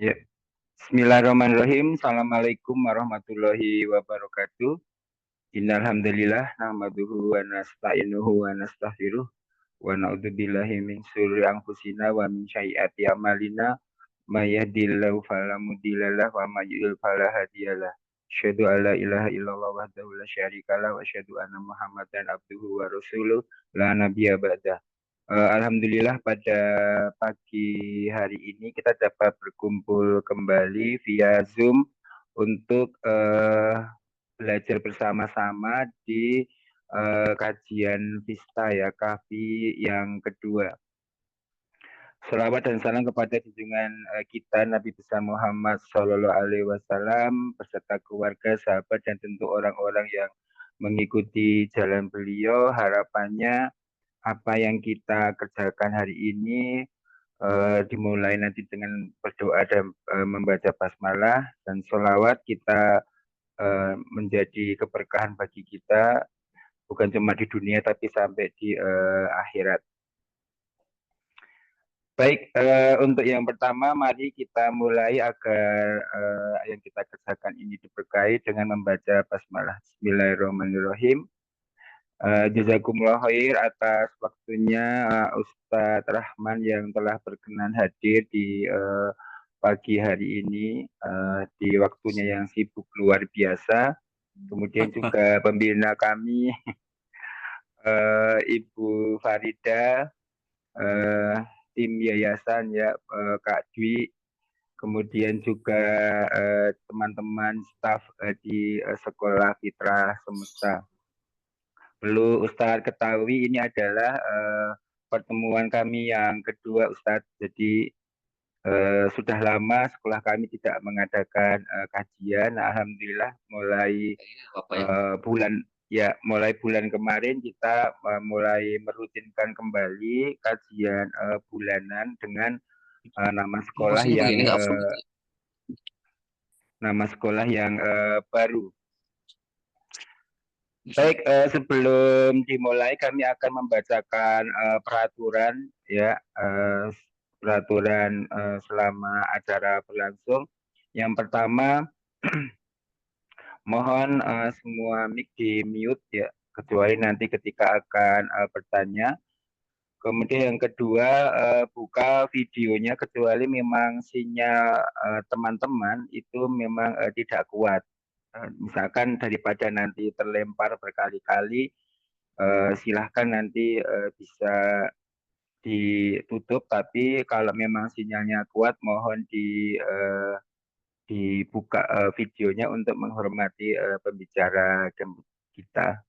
Ya, Bismillahirrahmanirrahim. Assalamualaikum warahmatullahi wabarakatuh. Innalhamdulillah nahmaduhu wa nasta'inuhu wa nastaghfiruh wa na'udzubillahi min syururi anfusina wa min sayyiati a'malina may yahdihillahu fala mudhillalah wa may yudhlil fala hadiyalah. Asyhadu an la ilaha illallah wahdahu la syarikalah wa asyhadu anna Muhammadan abduhu wa rasuluh la nabiyya ba'dah. Alhamdulillah pada pagi hari ini kita dapat berkumpul kembali via Zoom untuk belajar bersama-sama di kajian Vista ya, KAFI yang kedua. Selawat dan salam kepada junjungan kita Nabi besar Muhammad Shallallahu Alaihi Wasallam beserta keluarga, sahabat dan tentu orang-orang yang mengikuti jalan beliau. Harapannya apa yang kita kerjakan hari ini dimulai nanti dengan berdoa dan membaca basmalah dan sholawat kita menjadi keberkahan bagi kita bukan cuma di dunia tapi sampai di akhirat. Baik, untuk yang pertama mari kita mulai agar yang kita kerjakan ini diberkahi dengan membaca basmalah. Bismillahirrahmanirrahim. Jazakumullah khair atas waktunya Ustadz Rahman yang telah berkenan hadir di pagi hari ini di waktunya yang sibuk luar biasa. Kemudian juga pembina kami Ibu Farida, tim yayasan ya Kak Dwi, kemudian juga teman-teman staf di Sekolah Fitrah Semesta. Perlu Ustadz ketahui ini adalah pertemuan kami yang kedua Ustadz. Jadi sudah lama sekolah kami tidak mengadakan kajian. Nah, alhamdulillah mulai mulai bulan kemarin kita mulai merutinkan kembali kajian bulanan dengan nama sekolah yang baru. Baik, sebelum dimulai kami akan membacakan peraturan ya, peraturan selama acara berlangsung. Yang pertama, mohon semua mic di mute ya, kecuali nanti ketika akan bertanya. Kemudian yang kedua, buka videonya kecuali memang sinyal teman-teman itu memang tidak kuat. Misalkan daripada nanti terlempar berkali-kali, silahkan nanti bisa ditutup. Tapi kalau memang sinyalnya kuat, mohon dibuka videonya untuk menghormati pembicara kita.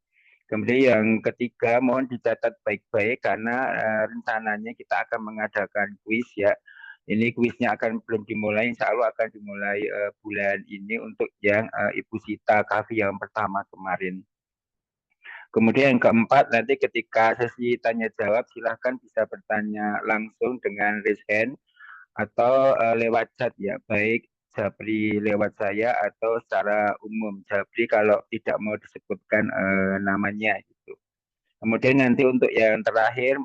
Kemudian yang ketiga, mohon dicatat baik-baik karena rencananya kita akan mengadakan kuis ya. Ini kuisnya belum dimulai, insya Allah akan dimulai bulan ini untuk yang Ibu Sita Kavi yang pertama kemarin. Kemudian yang keempat, nanti ketika sesi tanya jawab silahkan bisa bertanya langsung dengan raise hand atau lewat chat ya, baik Japri lewat saya atau secara umum Japri kalau tidak mau disebutkan namanya gitu. Kemudian nanti untuk yang terakhir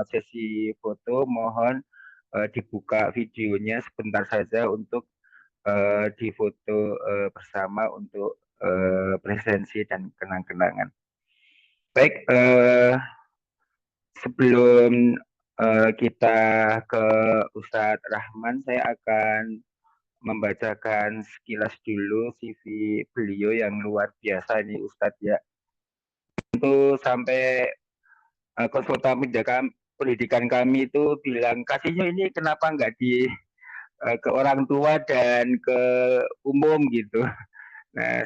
sesi foto mohon dibuka videonya sebentar saja untuk difoto bersama untuk presensi dan kenang-kenangan. Baik, sebelum kita ke Ustadz Rahman, saya akan membacakan sekilas dulu CV beliau yang luar biasa ini Ustadz ya. Itu sampai konsultan pendidikan kami itu bilang kasihnya ini kenapa nggak ke orang tua dan ke umum gitu. Nah,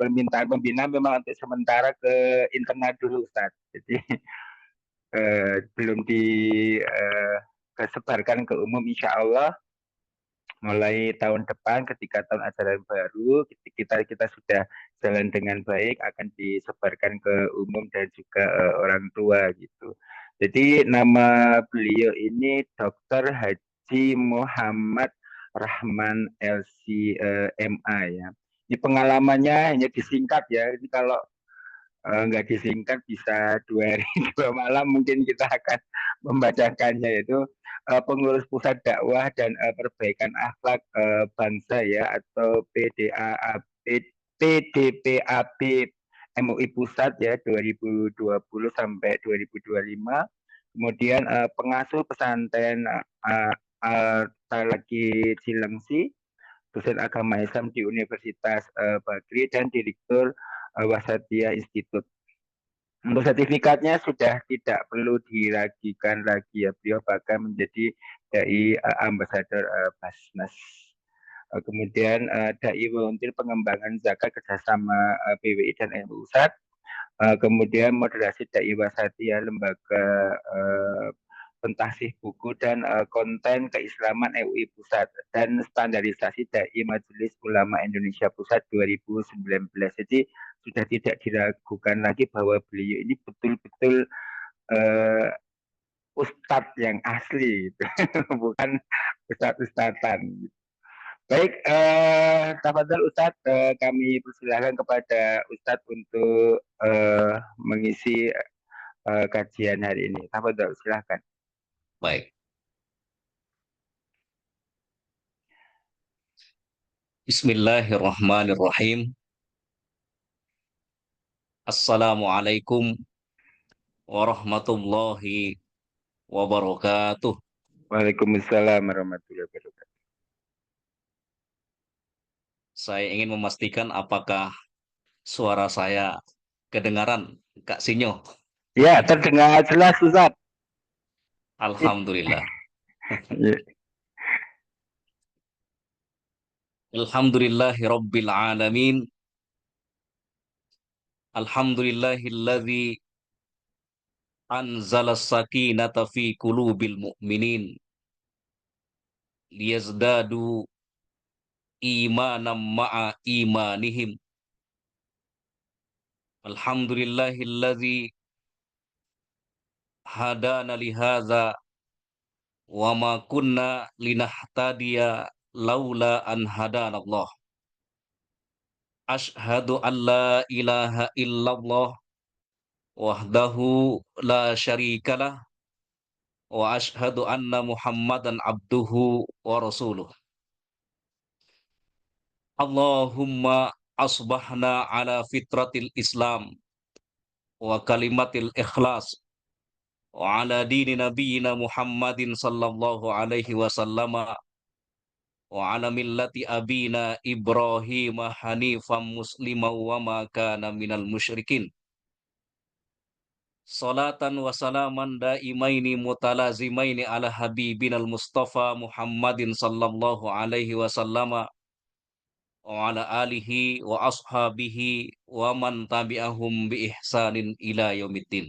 permintaan pembina memang untuk sementara ke internal dulu Ustadz. Jadi belum disebarkan ke umum insya Allah mulai tahun depan ketika tahun ajaran baru kita sudah jalan dengan baik akan disebarkan ke umum dan juga orang tua gitu. Jadi nama beliau ini Dr. Haji Muhammad Rahman LC MA ya. Ini pengalamannya hanya disingkat ya. Jadi kalau nggak disingkat bisa 2 hari 2 malam mungkin kita akan membacakannya, yaitu pengurus pusat dakwah dan perbaikan akhlak bangsa ya, atau PDPAP MUI Pusat ya, 2020 sampai 2025. Kemudian pengasuh pesantren Talaki Cilengsi, dosen agama Islam di Universitas Bagri, dan direktur Wasatiyah Institute. Untuk sertifikatnya sudah tidak perlu diragikan lagi ya, beliau bahkan menjadi dai ambasador Basnas. Kemudian dai volunteer pengembangan zakat kerjasama PWI dan MUI Pusat. Kemudian moderasi dai wasatiyah, lembaga pentasih buku dan konten keislaman MUI Pusat, dan standarisasi dai Majelis Ulama Indonesia Pusat 2019. Jadi sudah tidak diragukan lagi bahwa beliau ini betul-betul uh, ustadz yang asli, gitu. Bukan ustadz-ustadzan. Baik, tafadhol Ustadz, kami persilahkan kepada Ustadz untuk mengisi kajian hari ini. Tafadhol, silahkan. Baik. Bismillahirrahmanirrahim. Assalamualaikum warahmatullahi wabarakatuh. Waalaikumsalam warahmatullahi wabarakatuh. Saya ingin memastikan apakah suara saya kedengaran, Kak Sinyo. Ya, terdengar jelas Ustadz. Alhamdulillah. Ya. Alhamdulillahirabbil alamin. Alhamdulillahilladzi anzala sakinata fi qulubil mu'minin liyazdadu imanam ma'a imanihim. Alhamdulillahilladzi hadana lihadza wa ma kunna linahtadiya laula an hadanallah. Asyhadu an la ilaha illallah wahdahu la syarikalah wa asyhadu anna Muhammadan abduhu wa rasuluh. Allahumma asbahna ala fitratil Islam wa kalimatil ikhlas wa ala dini nabiyina Muhammadin sallallahu alaihi wasallam wa ala millati abina Ibrahim hanifan musliman wa ma kana minal musyrikin. Salatan wa salaman daimaini mutalazimaini ala habibinal Mustafa Muhammadin sallallahu alaihi wasallam wa ala alihi wa ashabihi wa man tabi'ahum bi ihsanin ila yaumiddin.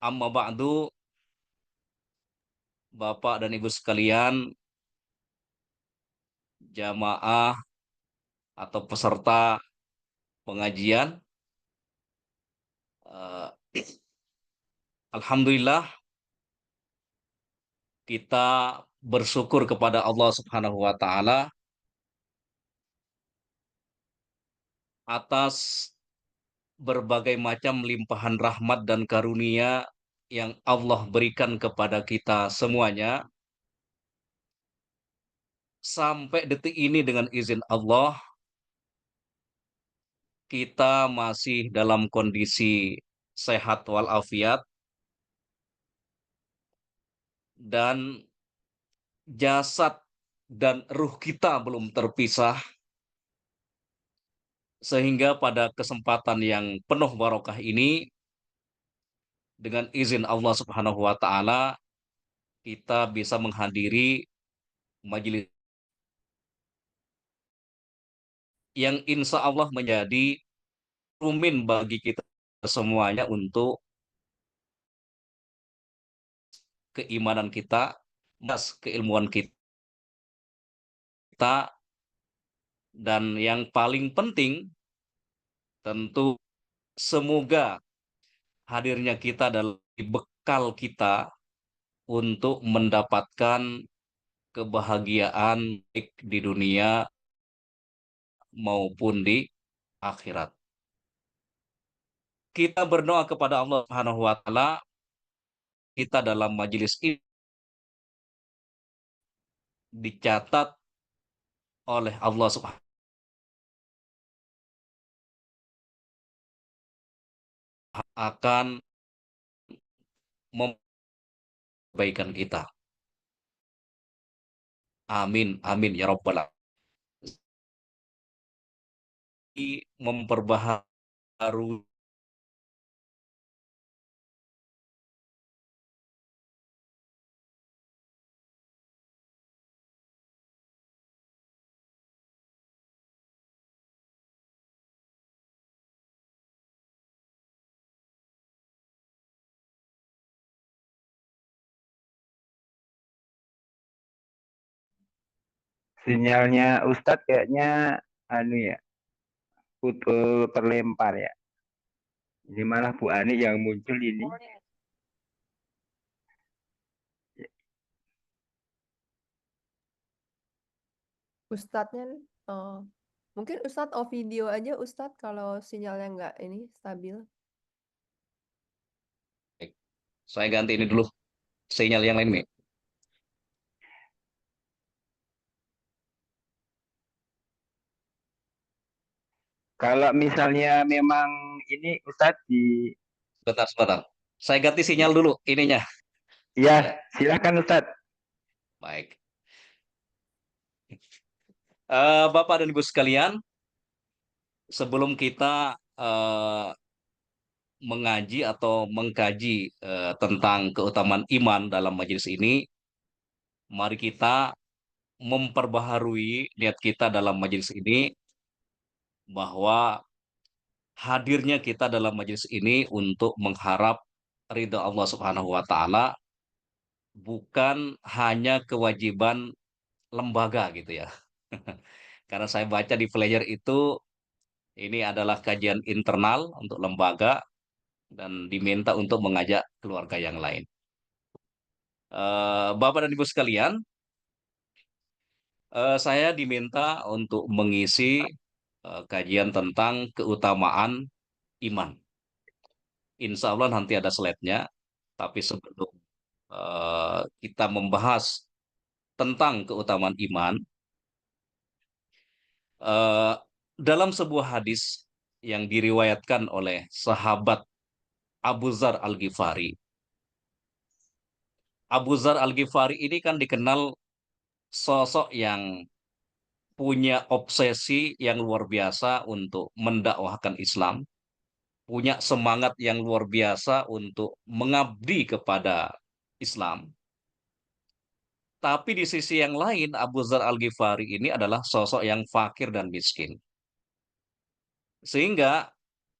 Amma ba'du, Bapak dan Ibu sekalian, jamaah atau peserta pengajian, alhamdulillah kita bersyukur kepada Allah Subhanahu wa taala atas berbagai macam limpahan rahmat dan karunia yang Allah berikan kepada kita semuanya. Sampai detik ini dengan izin Allah, kita masih dalam kondisi sehat walafiat dan jasad dan ruh kita belum terpisah, sehingga pada kesempatan yang penuh barokah ini, dengan izin Allah Subhanahu wa taala, kita bisa menghadiri majelis yang insya Allah menjadi rumin bagi kita semuanya untuk keimanan kita, das keilmuan kita, dan yang paling penting tentu semoga hadirnya kita adalah bekal kita untuk mendapatkan kebahagiaan baik di dunia maupun di akhirat. kita berdoa kepada Allah Subhanahu wa taala, kita dalam majelis ini dicatat oleh Allah Subhanahu akan membaikan kita. Amin, amin ya rabbal alamin. Memperbaharui Sinyalnya Ustadz kayaknya anu ya, terlempar ya. Ini malah Bu Ani yang muncul ini. Ustadznya, oh, mungkin Ustadz video aja Ustadz kalau sinyalnya nggak ini stabil. saya ganti ini dulu sinyal yang lain nih. Kalau misalnya memang ini Ustadz di Sebentar, sebentar. Saya ganti sinyal dulu ininya. ya, silakan Ustadz. Baik. Bapak dan Ibu sekalian, sebelum kita mengaji atau mengkaji tentang keutamaan iman dalam majelis ini, mari kita memperbaharui niat kita dalam majelis ini bahwa hadirnya kita dalam majelis ini untuk mengharap ridha Allah Subhanahu wa taala, bukan hanya kewajiban lembaga gitu ya. Karena saya baca di flyer itu ini adalah kajian internal untuk lembaga dan diminta untuk mengajak keluarga yang lain. Bapak dan Ibu sekalian, saya diminta untuk mengisi kajian tentang keutamaan iman. Insya Allah nanti ada slide-nya, tapi sebelum kita membahas tentang keutamaan iman, eh, dalam sebuah hadis yang diriwayatkan oleh sahabat Abu Zar Al-Ghifari. Abu Zar Al-Ghifari ini kan dikenal sosok yang punya obsesi yang luar biasa untuk mendakwahkan Islam, punya semangat yang luar biasa untuk mengabdi kepada Islam. Tapi di sisi yang lain, Abu Zar Al-Ghifari ini adalah sosok yang fakir dan miskin. Sehingga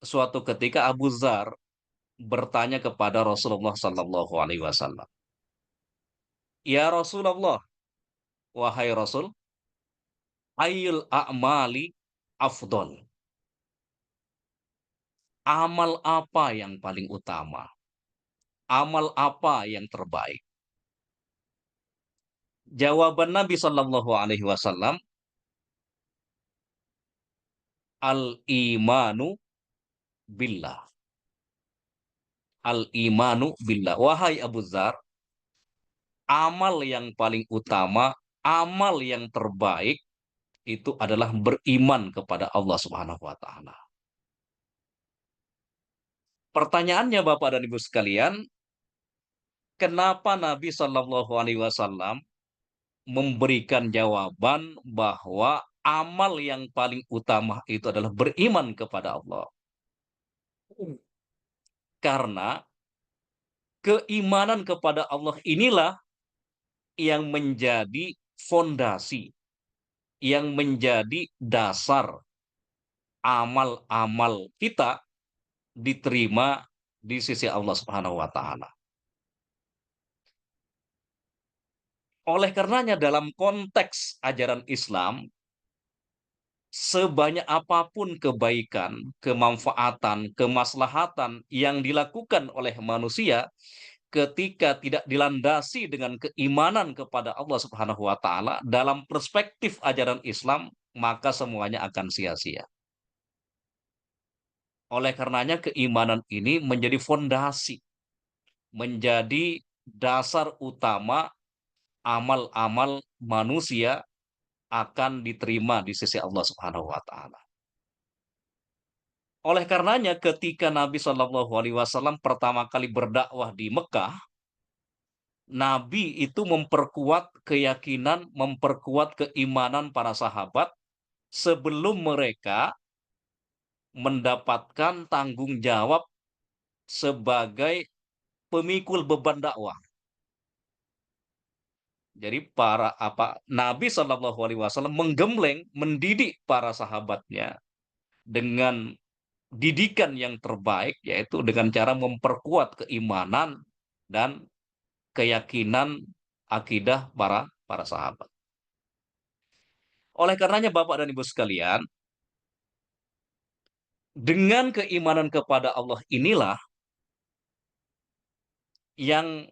suatu ketika Abu Zar bertanya kepada Rasulullah Sallallahu Alaihi Wasallam, Ya Rasulullah, wahai Rasul, Ayyul a'mali afdol. Amal apa yang paling utama? Amal apa yang terbaik? Jawaban Nabi Shallallahu Alaihi Wasallam, al-imanu billah. Al-imanu billah. Wahai Abu Zar, amal yang paling utama, amal yang terbaik itu adalah beriman kepada Allah Subhanahu wa taala. Pertanyaannya Bapak dan Ibu sekalian, kenapa Nabi Shallallahu Alaihi Wasallam memberikan jawaban bahwa amal yang paling utama itu adalah beriman kepada Allah? Karena keimanan kepada Allah inilah yang menjadi fondasi, yang menjadi dasar amal-amal kita diterima di sisi Allah Subhanahu wa taala. Oleh karenanya dalam konteks ajaran Islam, sebanyak apapun kebaikan, kemanfaatan, kemaslahatan yang dilakukan oleh manusia, ketika tidak dilandasi dengan keimanan kepada Allah Subhanahu wa taala dalam perspektif ajaran Islam, maka semuanya akan sia-sia. Oleh karenanya keimanan ini menjadi fondasi, menjadi dasar utama amal-amal manusia akan diterima di sisi Allah Subhanahu wa taala. Oleh karenanya ketika Nabi Shallallahu alaihi wasallam pertama kali berdakwah di Mekah, Nabi itu memperkuat keyakinan, memperkuat keimanan para sahabat sebelum mereka mendapatkan tanggung jawab sebagai pemikul beban dakwah. Jadi Nabi Shallallahu alaihi wasallam menggembleng, mendidik para sahabatnya dengan didikan yang terbaik, yaitu dengan cara memperkuat keimanan dan keyakinan akidah para sahabat. Oleh karenanya Bapak dan Ibu sekalian, dengan keimanan kepada Allah inilah yang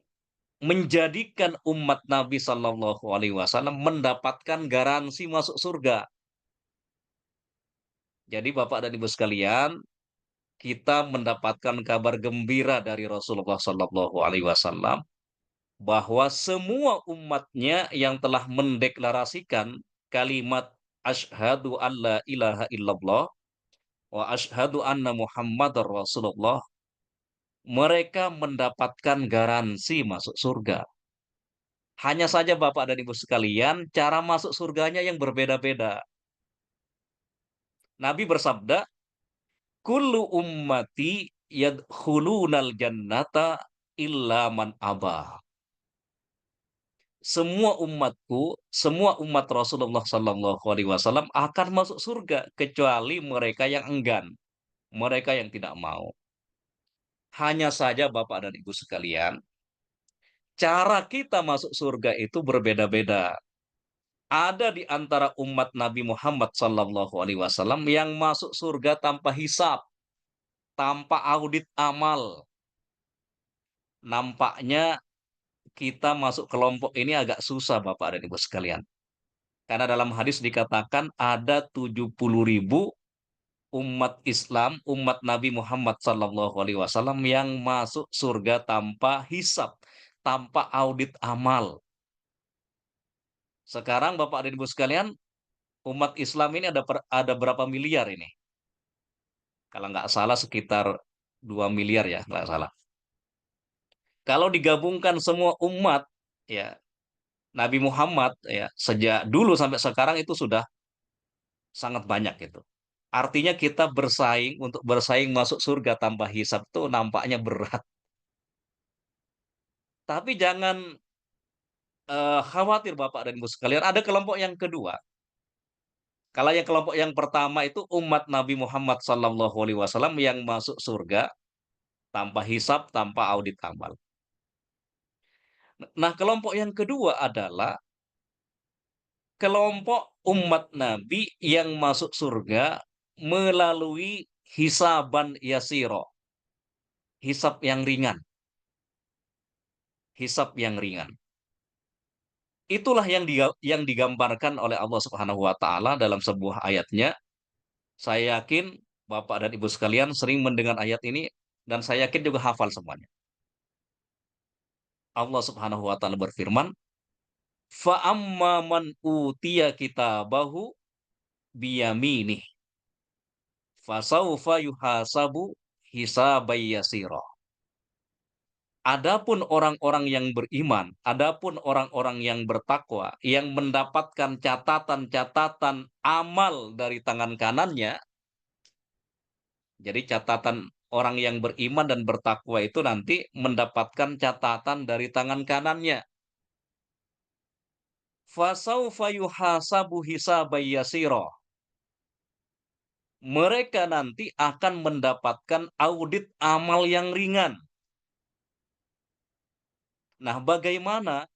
menjadikan umat Nabi Shallallahu alaihi wasallam mendapatkan garansi masuk surga. Jadi Bapak dan Ibu sekalian, kita mendapatkan kabar gembira dari Rasulullah Shallallahu alaihi wasallam bahwa semua umatnya yang telah mendeklarasikan kalimat asyhadu alla ilaha illallah wa asyhadu anna muhammadar rasulullah, mereka mendapatkan garansi masuk surga. Hanya saja Bapak dan Ibu sekalian, cara masuk surganya yang berbeda-beda. Nabi bersabda, kullu ummati yadkhulunal jannata illa man aba. Semua umatku, semua umat Rasulullah Sallallahu Alaihi Wasallam akan masuk surga kecuali mereka yang enggan, mereka yang tidak mau. Hanya saja Bapak dan Ibu sekalian, cara kita masuk surga itu berbeda-beda. Ada di antara umat Nabi Muhammad Sallallahu Alaihi Wasallam yang masuk surga tanpa hisab, tanpa audit amal. Nampaknya kita masuk kelompok ini agak susah Bapak dan Ibu sekalian. Karena dalam hadis dikatakan ada 70.000 umat Islam, umat Nabi Muhammad SAW yang masuk surga tanpa hisab, tanpa audit amal. Sekarang Bapak dan Ibu sekalian, umat Islam ini ada berapa miliar ini? Kalau nggak salah sekitar 2 miliar ya, nggak salah. Kalau digabungkan semua umat, ya Nabi Muhammad ya sejak dulu sampai sekarang itu sudah sangat banyak itu. Artinya kita untuk bersaing masuk surga tanpa hisab itu nampaknya berat. Tapi jangan khawatir Bapak dan Ibu sekalian, ada kelompok yang kedua. Kalau yang kelompok yang pertama itu umat Nabi Muhammad SAW yang masuk surga tanpa hisab, tanpa audit amal. Nah, kelompok yang kedua adalah kelompok umat Nabi yang masuk surga melalui hisaban yasiro, hisab yang ringan, hisab yang ringan. Itulah yang digambarkan oleh Allah Subhanahu wa taala dalam sebuah ayatnya. Saya yakin Bapak dan Ibu sekalian sering mendengar ayat ini dan saya yakin juga hafal semuanya. Allah Subhanahu wa taala berfirman, "Fa amma man utiya kitabahu biyaminih, fasaufa yuhasabu hisabai yasira." Adapun orang-orang yang beriman, adapun orang-orang yang bertakwa, yang mendapatkan catatan-catatan amal dari tangan kanannya, jadi catatan orang yang beriman dan bertakwa itu nanti mendapatkan catatan dari tangan kanannya. Fasaufa yuhasabu hisabai yasira. Mereka nanti akan mendapatkan audit amal yang ringan. Nah, bagaimana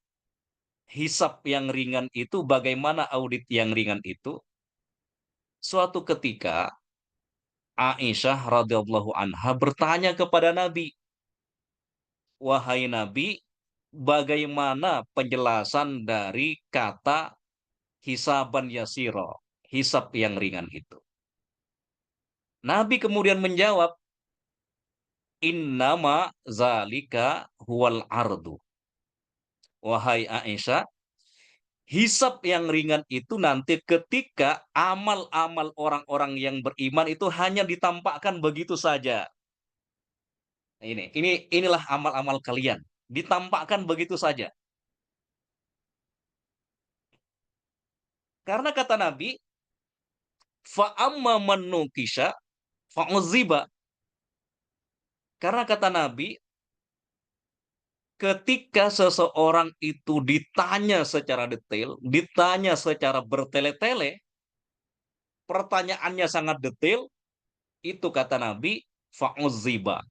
hisab yang ringan itu, bagaimana audit yang ringan itu? Suatu ketika Aisyah radhiyallahu anha bertanya kepada Nabi, "Wahai Nabi, bagaimana penjelasan dari kata hisaban yasiro, hisab yang ringan itu?" Nabi kemudian menjawab, innama zalika huwal ardu. Wahai Aisyah, hisab yang ringan itu nanti ketika amal-amal orang-orang yang beriman itu hanya ditampakkan begitu saja. Inilah amal-amal kalian, ditampakkan begitu saja. Karena kata Nabi, fa amma man nukisha fa'uziba. Karena kata Nabi, ketika seseorang itu ditanya secara detail, ditanya secara bertele-tele, pertanyaannya sangat detail, itu kata Nabi, fa'uziba.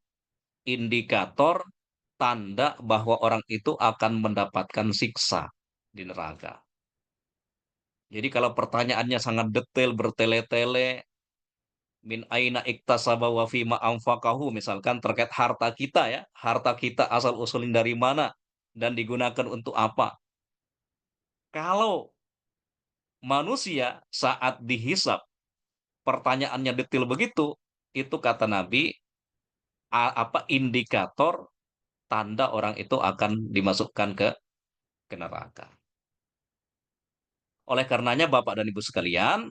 Indikator tanda bahwa orang itu akan mendapatkan siksa di neraka. Jadi kalau pertanyaannya sangat detail, bertele-tele, min aina iktasaba wa fima anfaqahu, misalkan terkait harta kita ya, harta kita asal usulnya dari mana dan digunakan untuk apa. Kalau manusia saat dihisap pertanyaannya detail begitu, itu kata Nabi apa indikator tanda orang itu akan dimasukkan ke neraka. Oleh karenanya Bapak dan Ibu sekalian,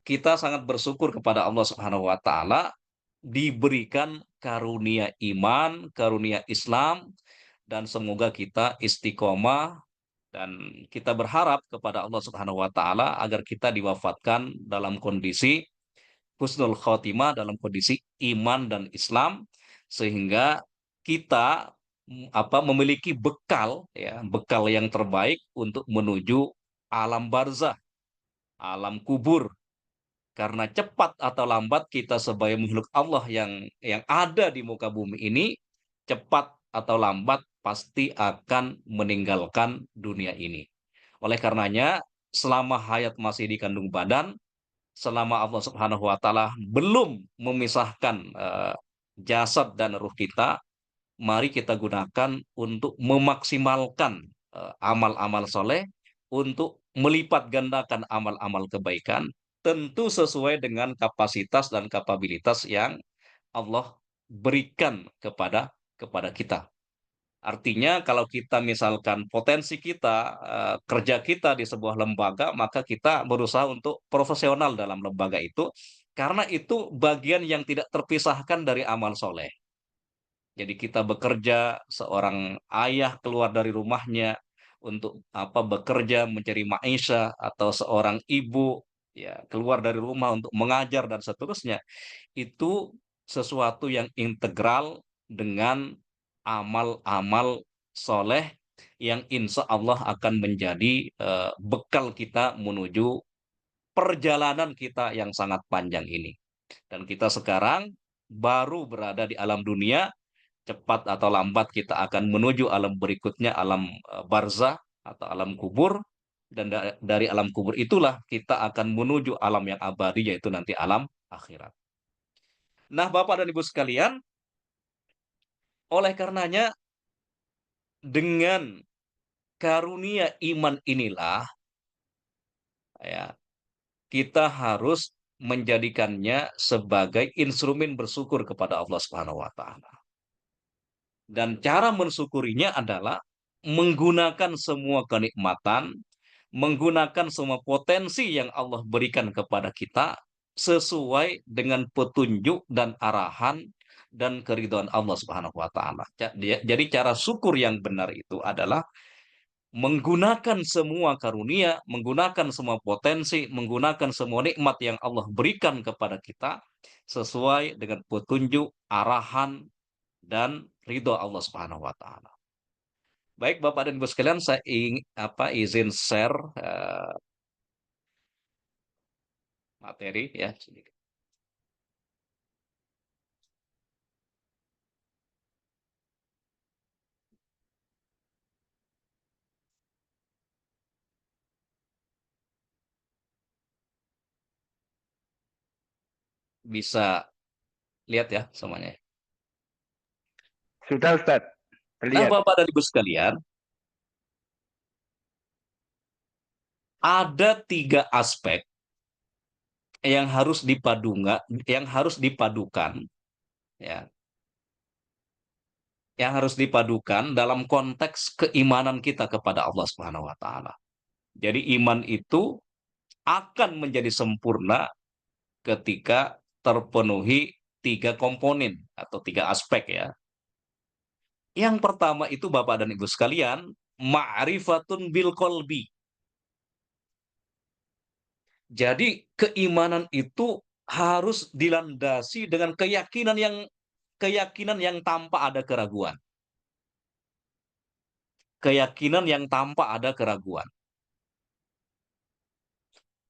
kita sangat bersyukur kepada Allah Subhanahu wa taala diberikan karunia iman, karunia Islam, dan semoga kita istiqomah dan kita berharap kepada Allah Subhanahu wa taala agar kita diwafatkan dalam kondisi husnul khotimah, dalam kondisi iman dan Islam, sehingga kita memiliki bekal ya, bekal yang terbaik untuk menuju alam barzah, alam kubur. Karena cepat atau lambat kita sebagai makhluk Allah yang ada di muka bumi ini, cepat atau lambat pasti akan meninggalkan dunia ini. Oleh karenanya, selama hayat masih di kandung badan, selama Allah Subhanahu wa taala belum memisahkan jasad dan ruh kita, mari kita gunakan untuk memaksimalkan amal-amal soleh, untuk melipat gandakan amal-amal kebaikan, tentu sesuai dengan kapasitas dan kapabilitas yang Allah berikan kepada kita. Artinya kalau kita misalkan potensi kita, kerja kita di sebuah lembaga, maka kita berusaha untuk profesional dalam lembaga itu, karena itu bagian yang tidak terpisahkan dari amal soleh. Jadi kita bekerja, seorang ayah keluar dari rumahnya untuk bekerja mencari maisha, atau seorang ibu ya keluar dari rumah untuk mengajar dan seterusnya. Itu sesuatu yang integral dengan amal-amal soleh yang insya Allah akan menjadi bekal kita menuju perjalanan kita yang sangat panjang ini. Dan kita sekarang baru berada di alam dunia, cepat atau lambat kita akan menuju alam berikutnya, alam barzah atau alam kubur, dan dari alam kubur itulah kita akan menuju alam yang abadi, yaitu nanti alam akhirat. Nah, Bapak dan Ibu sekalian, oleh karenanya dengan karunia iman inilah ya kita harus menjadikannya sebagai instrumen bersyukur kepada Allah Subhanahu wa taala. Dan cara mensyukurinya adalah menggunakan semua kenikmatan, menggunakan semua potensi yang Allah berikan kepada kita sesuai dengan petunjuk dan arahan dan keridhaan Allah Subhanahu wa taala. Jadi cara syukur yang benar itu adalah menggunakan semua karunia, menggunakan semua potensi, menggunakan semua nikmat yang Allah berikan kepada kita sesuai dengan petunjuk, arahan, dan ridho Allah Subhanahu wa taala. Baik Bapak dan Ibu sekalian, saya izin share materi ya sedikit. Bisa lihat ya semuanya. Sudah Ustadz, Nah, terlihat. Bapak dan Ibu sekalian, ada 3 aspek yang harus dipadukan ya yang harus dipadukan dalam konteks keimanan kita kepada Allah Subhanahu wa taala. Jadi iman itu akan menjadi sempurna ketika terpenuhi tiga komponen atau tiga aspek ya. Yang pertama itu Bapak dan Ibu sekalian, ma'rifatun bil qalbi. Jadi keimanan itu harus dilandasi dengan keyakinan yang tanpa ada keraguan. Keyakinan yang tanpa ada keraguan.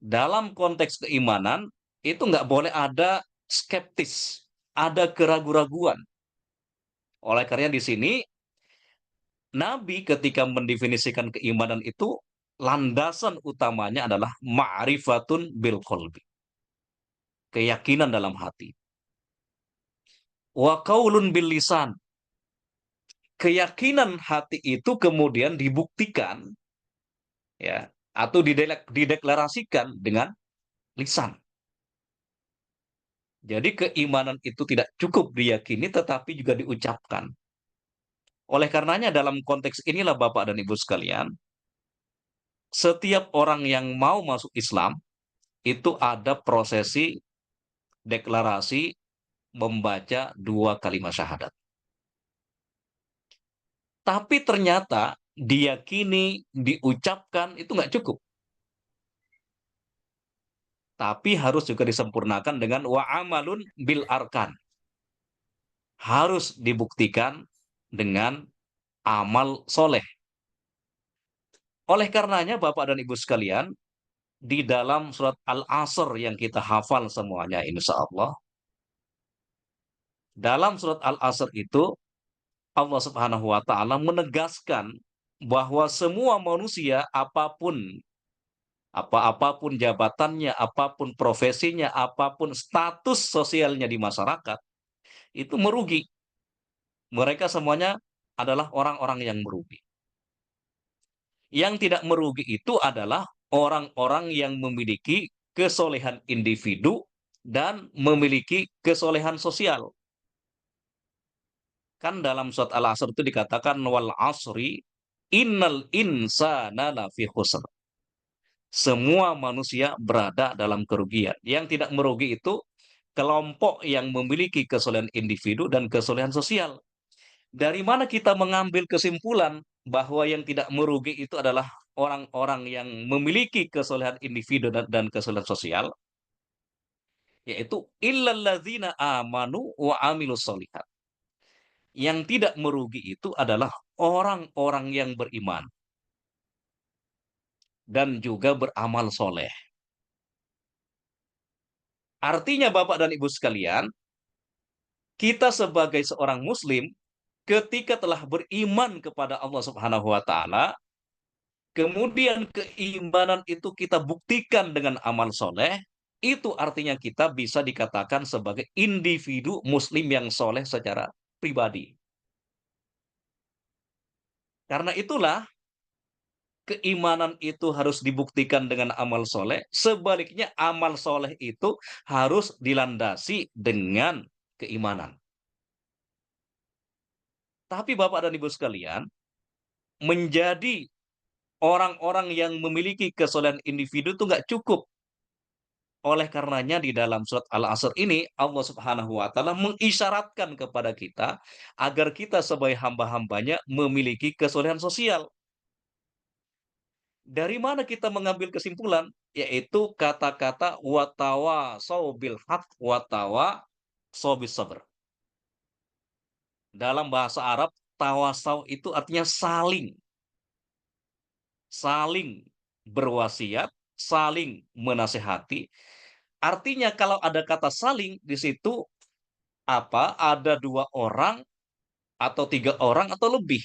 Dalam konteks keimanan itu nggak boleh ada skeptis, ada keraguan-raguan. Oleh karena di sini Nabi ketika mendefinisikan keimanan itu landasan utamanya adalah ma'rifatun bil qalbi. Keyakinan dalam hati. Wa qaulun bil lisan. Keyakinan hati itu kemudian dibuktikan ya atau dideklarasikan dengan lisan. Jadi keimanan itu tidak cukup diyakini tetapi juga diucapkan. Oleh karenanya dalam konteks inilah Bapak dan Ibu sekalian, setiap orang yang mau masuk Islam itu ada prosesi deklarasi membaca dua kalimat syahadat. Tapi ternyata diyakini, diucapkan itu nggak cukup. Tapi harus juga disempurnakan dengan wa'amalun bil arkan. Harus dibuktikan dengan amal soleh. Oleh karenanya Bapak dan Ibu sekalian, di dalam surat Al-Asr yang kita hafal semuanya insya Allah, dalam surat Al-Asr itu Allah Subhanahu wa taala menegaskan bahwa semua manusia apapun jabatannya, apapun profesinya, apapun status sosialnya di masyarakat, itu merugi. Mereka semuanya adalah orang-orang yang merugi. Yang tidak merugi itu adalah orang-orang yang memiliki kesolehan individu dan memiliki kesolehan sosial. Kan dalam surat Al-Asr itu dikatakan wal asri innal insana lafi khusr. Semua manusia berada dalam kerugian. Yang tidak merugi itu kelompok yang memiliki kesolehan individu dan kesolehan sosial. Dari mana kita mengambil kesimpulan bahwa yang tidak merugi itu adalah orang-orang yang memiliki kesolehan individu dan kesolehan sosial? Yaitu illalladzina amanu wa amilus solihat. Yang tidak merugi itu adalah orang-orang yang beriman dan juga beramal soleh. Artinya Bapak dan Ibu sekalian, kita sebagai seorang muslim ketika telah beriman kepada Allah Subhanahu wa taala, kemudian keimanan itu kita buktikan dengan amal soleh, itu artinya kita bisa dikatakan sebagai individu muslim yang soleh secara pribadi. Karena itulah keimanan itu harus dibuktikan dengan amal soleh. Sebaliknya amal soleh itu harus dilandasi dengan keimanan. Tapi Bapak dan Ibu sekalian, menjadi orang-orang yang memiliki kesolehan individu itu nggak cukup. Oleh karenanya di dalam surat Al-Asr ini Allah Subhanahu wa taala mengisyaratkan kepada kita agar kita sebagai hamba-hambanya memiliki kesolehan sosial. Dari mana kita mengambil kesimpulan? Yaitu kata-kata watawasau bil haq watawasau bis sabr. Dalam bahasa Arab, tawasau itu artinya saling. Saling berwasiat, saling menasehati. Artinya kalau ada kata saling di situ ada dua orang atau tiga orang atau lebih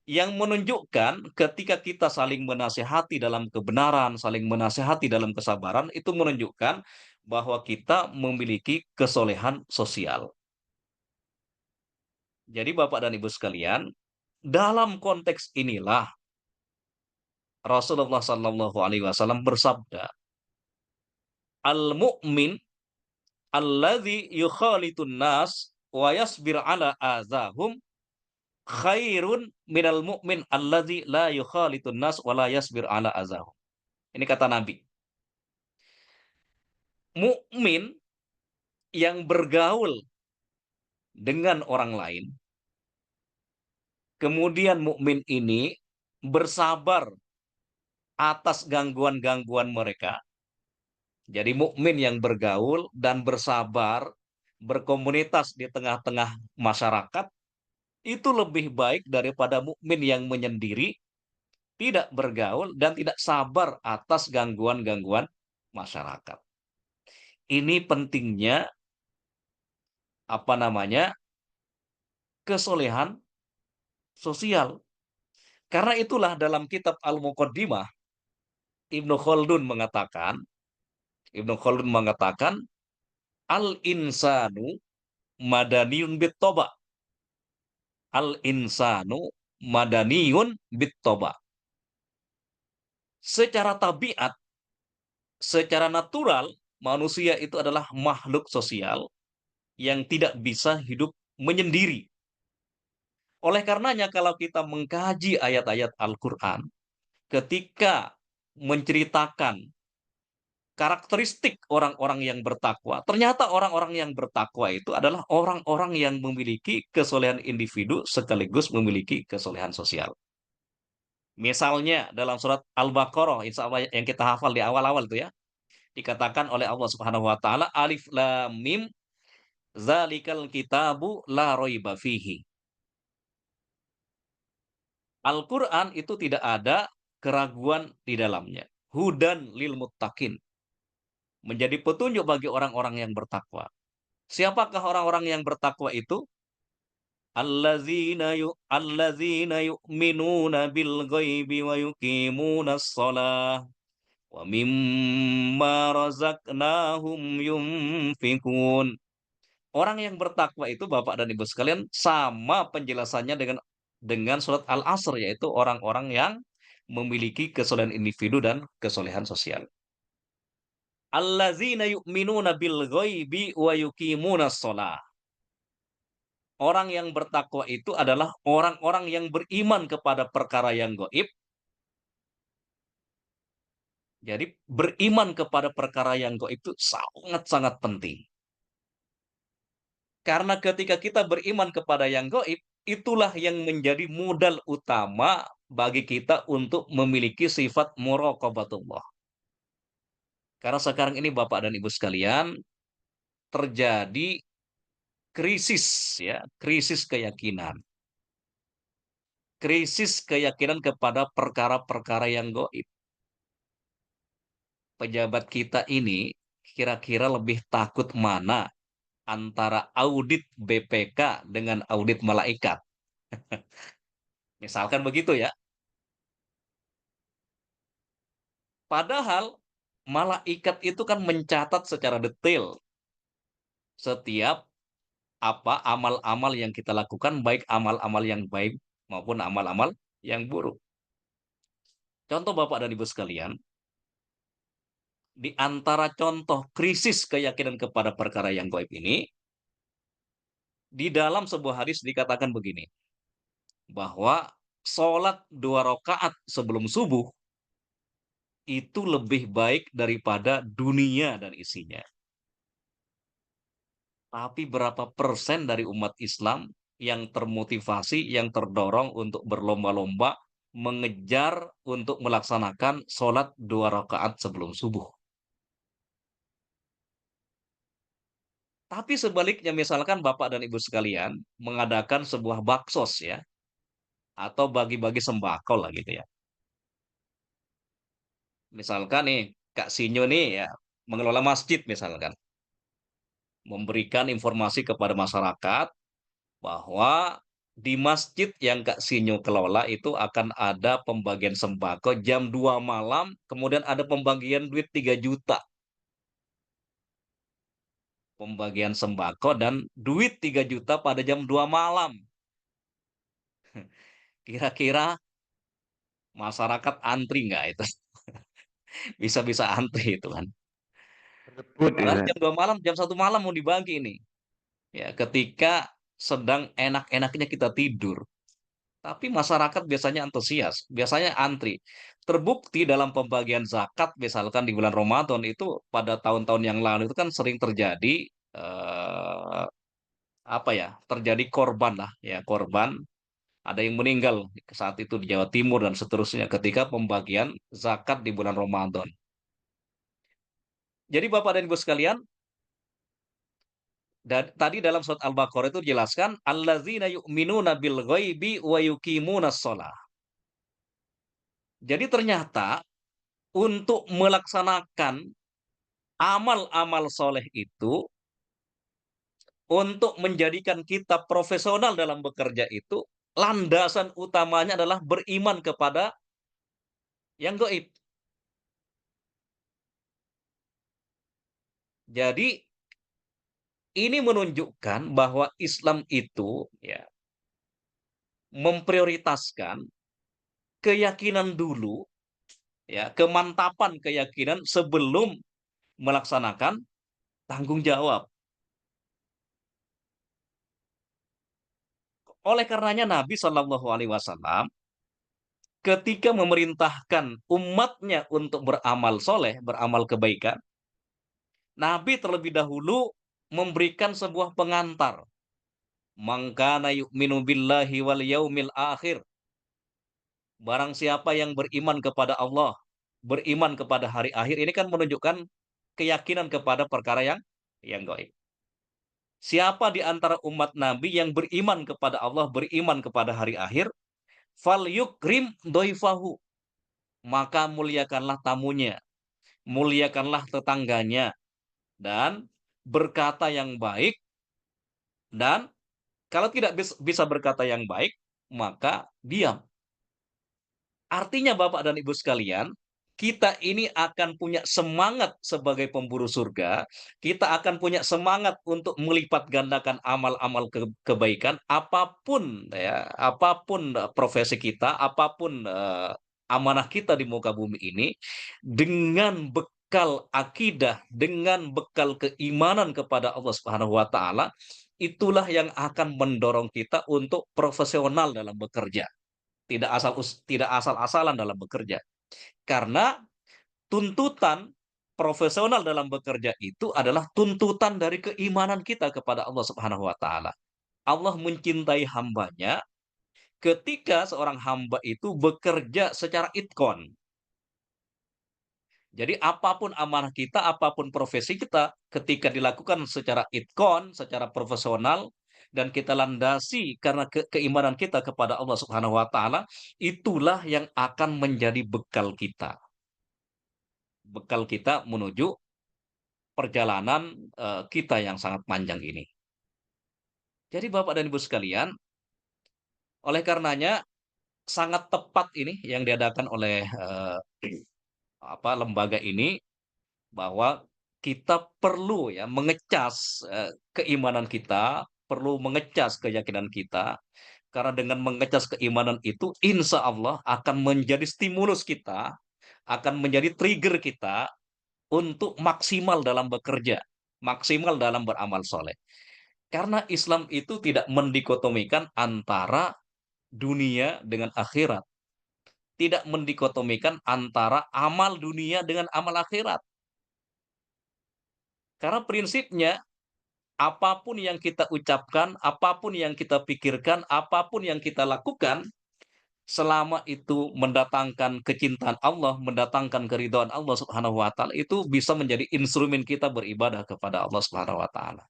yang menunjukkan ketika kita saling menasehati dalam kebenaran, saling menasehati dalam kesabaran, itu menunjukkan bahwa kita memiliki kesolehan sosial. Jadi Bapak dan Ibu sekalian, dalam konteks inilah Rasulullah Shallallahu Alaihi Wasallam bersabda, al-mu'min alladzi yukhalitun nas wa yasbir ala azahum khairun minal mu'min alladzi la yukhalitun nas wa la yasbir ala azahum. Ini kata Nabi. Mukmin yang bergaul dengan orang lain, kemudian mukmin ini bersabar atas gangguan-gangguan mereka. Jadi mukmin yang bergaul dan bersabar berkomunitas di tengah-tengah masyarakat itu lebih baik daripada mukmin yang menyendiri, tidak bergaul dan tidak sabar atas gangguan-gangguan masyarakat. Ini pentingnya apa namanya? Kesolehan sosial. Karena itulah dalam kitab Al-Muqaddimah Ibnu Khaldun mengatakan al-insanu madaniyun bit-toba. Al-insanu madaniyun bit-toba. Secara tabiat, secara natural, manusia itu adalah makhluk sosial yang tidak bisa hidup menyendiri. Oleh karenanya kalau kita mengkaji ayat-ayat Al-Quran, ketika menceritakan karakteristik orang-orang yang bertakwa, ternyata orang-orang yang bertakwa itu adalah orang-orang yang memiliki kesolehan individu sekaligus memiliki kesolehan sosial. Misalnya dalam surat Al-Baqarah, insya Allah yang kita hafal di awal-awal itu ya, dikatakan oleh Allah Subhanahu wa taala alif lam mim zalikal kitabu la raiba fihi. Al-Qur'an itu tidak ada keraguan di dalamnya. Hudan lil muttaqin. Menjadi petunjuk bagi orang-orang yang bertakwa. Siapakah orang-orang yang bertakwa itu? Allazina yu'minuna bil ghaibi wa yuqimunas shalah wa mimma razaqnahum yunfikun. Orang yang bertakwa itu Bapak dan Ibu sekalian sama penjelasannya dengan surat Al-Asr, yaitu orang-orang yang memiliki kesolehan individu dan kesolehan sosial. Allazina yu'minuna bil ghaibi wa yuqimunas shalah. Orang yang bertakwa itu adalah orang-orang yang beriman kepada perkara yang gaib. Jadi beriman kepada perkara yang gaib itu sangat-sangat penting. Karena ketika kita beriman kepada yang gaib, itulah yang menjadi modal utama bagi kita untuk memiliki sifat muraqabatullah. Karena sekarang ini Bapak dan Ibu sekalian, terjadi krisis ya, krisis keyakinan. Krisis keyakinan kepada perkara-perkara yang gaib. Pejabat kita ini kira-kira lebih takut mana antara audit BPK dengan audit malaikat. Misalkan begitu ya. Padahal malaikat itu kan mencatat secara detail setiap apa amal-amal yang kita lakukan, baik amal-amal yang baik maupun amal-amal yang buruk. Contoh Bapak dan Ibu sekalian, di antara contoh krisis keyakinan kepada perkara yang gaib ini, di dalam sebuah hadis dikatakan begini, bahwa sholat 2 rakaat sebelum subuh itu lebih baik daripada dunia dan isinya. Tapi berapa persen dari umat Islam yang termotivasi, yang terdorong untuk berlomba-lomba mengejar untuk melaksanakan sholat 2 rakaat sebelum subuh? Tapi sebaliknya misalkan Bapak dan Ibu sekalian mengadakan sebuah baksos ya, atau bagi-bagi sembako lah gitu ya. Misalkan nih, Kak Sinyo nih ya, mengelola masjid misalkan. Memberikan informasi kepada masyarakat bahwa di masjid yang Kak Sinyo kelola itu akan ada pembagian sembako jam 2 malam, kemudian ada pembagian duit 3 juta. Pembagian sembako dan duit 3 juta pada jam 2 malam. Kira-kira masyarakat antri nggak itu? Bisa-bisa antri itu kan. Berebut Padahal ya. jam 2 malam, jam 1 malam mau dibagi ini. ya ketika sedang enak-enaknya kita tidur. Tapi masyarakat biasanya antusias, biasanya antri. Terbukti dalam pembagian zakat, misalkan di bulan Ramadan itu pada tahun-tahun yang lalu itu kan sering terjadi eh, apa ya? Terjadi korban lah, ya korban. Ada yang meninggal saat itu di Jawa Timur dan seterusnya ketika pembagian zakat di bulan Ramadan. Jadi Bapak dan Ibu sekalian, tadi dalam surat Al-Baqarah itu dijelaskan allazina yu'minuna bil ghaibi wa yuqimunas shalah. Jadi ternyata untuk melaksanakan amal-amal soleh itu, untuk menjadikan kita profesional dalam bekerja itu, landasan utamanya adalah beriman kepada yang gaib. Jadi ini menunjukkan bahwa Islam itu ya memprioritaskan keyakinan dulu, ya kemantapan keyakinan sebelum melaksanakan tanggung jawab. Oleh karenanya Nabi Shallallahu Alaihi Wasallam ketika memerintahkan umatnya untuk beramal soleh, beramal kebaikan, Nabi terlebih dahulu memberikan sebuah pengantar. Mangkana yu'minu billahi wal yaumil akhir. Barang siapa yang beriman kepada Allah, beriman kepada hari akhir, ini kan menunjukkan keyakinan kepada perkara yang gaib. Siapa di antara umat Nabi yang beriman kepada Allah, beriman kepada hari akhir, fal yukrim doifahu, maka muliakanlah tamunya, muliakanlah tetangganya, dan berkata yang baik, dan kalau tidak bisa berkata yang baik, maka diam. Artinya Bapak dan Ibu sekalian, kita ini akan punya semangat sebagai pemburu surga, kita akan punya semangat untuk melipat gandakan amal-amal kebaikan, apapun ya, apapun profesi kita, apapun amanah kita di muka bumi ini, dengan bekal akidah, dengan bekal keimanan kepada Allah Subhanahu wa taala, itulah yang akan mendorong kita untuk profesional dalam bekerja, tidak asal-asalan dalam bekerja. Karena tuntutan profesional dalam bekerja itu adalah tuntutan dari keimanan kita kepada Allah Subhanahu wa taala. Allah mencintai hambanya ketika seorang hamba itu bekerja secara itkon. Jadi apapun amanah kita, apapun profesi kita, ketika dilakukan secara itkon, secara profesional, dan kita landasi karena keimanan kita kepada Allah Subhanahu wa taala, itulah yang akan menjadi bekal kita. Bekal kita menuju perjalanan kita yang sangat panjang ini. Jadi Bapak dan Ibu sekalian, oleh karenanya sangat tepat ini yang diadakan oleh lembaga ini, bahwa kita perlu ya mengecas keimanan kita, perlu mengecas keyakinan kita, karena dengan mengecas keimanan itu insya Allah akan menjadi stimulus kita, akan menjadi trigger kita untuk maksimal dalam bekerja, maksimal dalam beramal soleh. Karena Islam itu tidak mendikotomikan antara dunia dengan akhirat, tidak mendikotomikan antara amal dunia dengan amal akhirat. Karena prinsipnya apapun yang kita ucapkan, apapun yang kita pikirkan, apapun yang kita lakukan, selama itu mendatangkan kecintaan Allah, mendatangkan keridhaan Allah Subhanahu wa taala, itu bisa menjadi instrumen kita beribadah kepada Allah Subhanahu wa taala.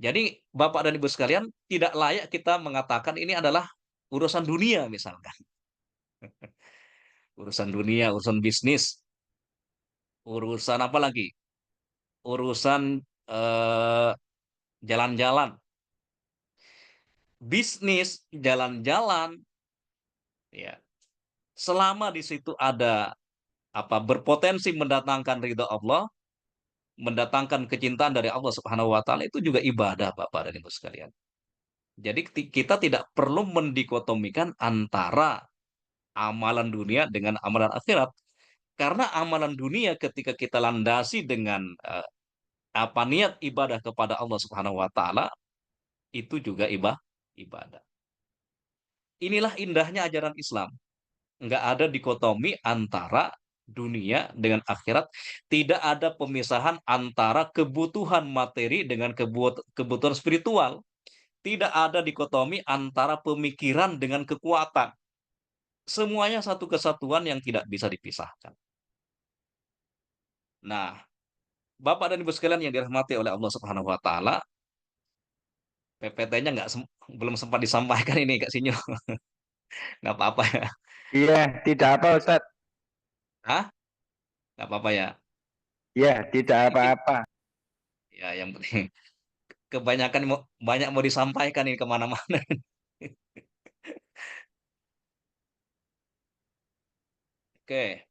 Jadi Bapak dan Ibu sekalian, tidak layak kita mengatakan ini adalah urusan dunia misalkan. Urusan dunia, urusan bisnis, urusan apa lagi? Urusan eh, jalan-jalan. Bisnis, jalan-jalan, ya. Selama di situ ada berpotensi mendatangkan ridha Allah, mendatangkan kecintaan dari Allah Subhanahu wa taala, itu juga ibadah Bapak dan Ibu sekalian. Jadi kita tidak perlu mendikotomikan antara amalan dunia dengan amalan akhirat. Karena amalan dunia ketika kita landasi dengan apa niat ibadah kepada Allah Subhanahu wa taala itu juga ibadah. Inilah indahnya ajaran Islam. Nggak ada dikotomi antara dunia dengan akhirat, tidak ada pemisahan antara kebutuhan materi dengan kebutuhan spiritual, tidak ada dikotomi antara pemikiran dengan kekuatan. Semuanya satu kesatuan yang tidak bisa dipisahkan. Nah, Bapak dan Ibu sekalian yang dirahmati oleh Allah Subhanahu wa taala, PPT-nya belum sempat disampaikan ini Kak Sinyo. Nggak apa-apa ya. Iya, tidak apa Ustadz. Hah? Nggak apa-apa ya. Ya, tidak Ini apa-apa. ya yang penting kebanyakan banyak mau disampaikan ini kemana-mana. Oke,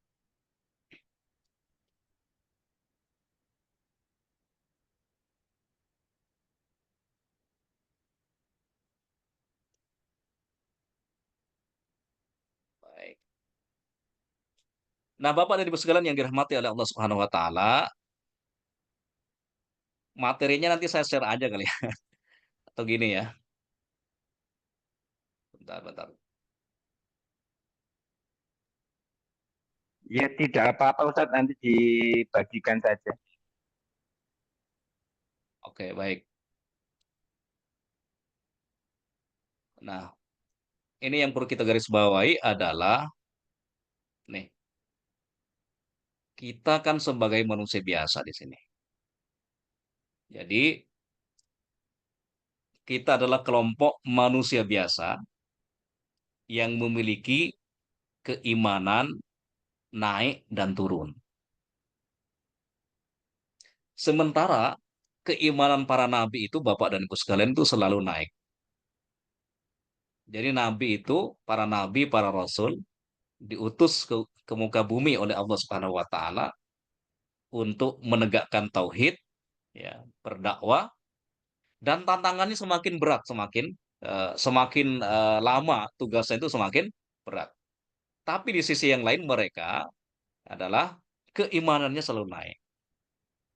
baik. Nah, Bapak dan Ibu sekalian yang dirahmati oleh Allah Subhanahu wa taala, materinya nanti saya share aja kali ya. Atau gini ya. Bentar, bentar. Ya, tidak apa-apa Ustadz, nanti dibagikan saja. Oke, baik. Nah, ini yang perlu kita garis bawahi adalah nih, kita kan sebagai manusia biasa di sini. Jadi, kita adalah kelompok manusia biasa yang memiliki keimanan naik dan turun. Sementara keimanan para nabi itu Bapak dan Ibu sekalian itu selalu naik. Jadi nabi itu, para nabi, para rasul diutus ke muka bumi oleh Allah Subhanahu wa taala untuk menegakkan tauhid, ya, berdakwah, dan tantangannya semakin berat, semakin lama tugasnya itu semakin berat. Tapi di sisi yang lain mereka adalah keimanannya selalu naik.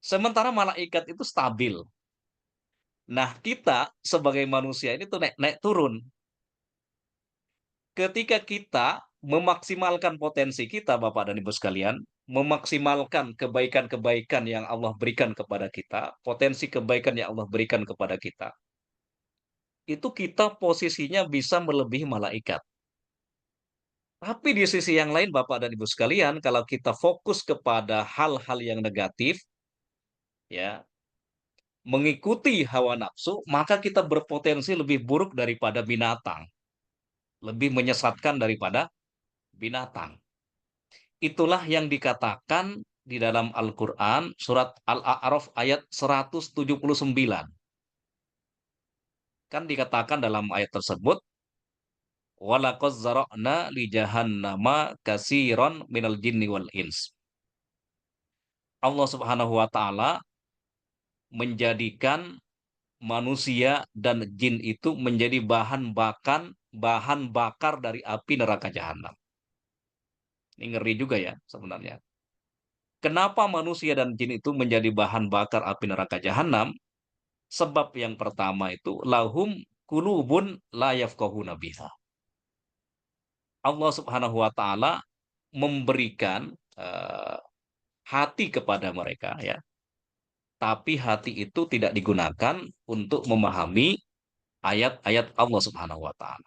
Sementara malaikat itu stabil. Nah, kita sebagai manusia ini tuh naik, naik turun. Ketika kita memaksimalkan potensi kita, Bapak dan Ibu sekalian, memaksimalkan kebaikan-kebaikan yang Allah berikan kepada kita, potensi kebaikan yang Allah berikan kepada kita, itu kita posisinya bisa melebihi malaikat. Tapi di sisi yang lain, Bapak dan Ibu sekalian, kalau kita fokus kepada hal-hal yang negatif, ya, mengikuti hawa nafsu, maka kita berpotensi lebih buruk daripada binatang, lebih menyesatkan daripada binatang. Itulah yang dikatakan di dalam Al-Quran, surat Al-A'raf ayat 179. Kan dikatakan dalam ayat tersebut, وَلَقَدْ زَرَعْنَا لِجَهَنَّمَ كَثِيرًا مِنَ الْجِنِّ وَالْإِنسِ. Allah Subhanahu wa taala menjadikan manusia dan jin itu menjadi bahan bakar dari api neraka jahanam. Ini ngeri juga ya sebenarnya. Kenapa manusia dan jin itu menjadi bahan bakar api neraka jahanam? Sebab yang pertama itu lahum kulubun la yafqahuna biha. Allah Subhanahu wa taala memberikan hati kepada mereka, ya. Tapi hati itu tidak digunakan untuk memahami ayat-ayat Allah Subhanahu wa taala.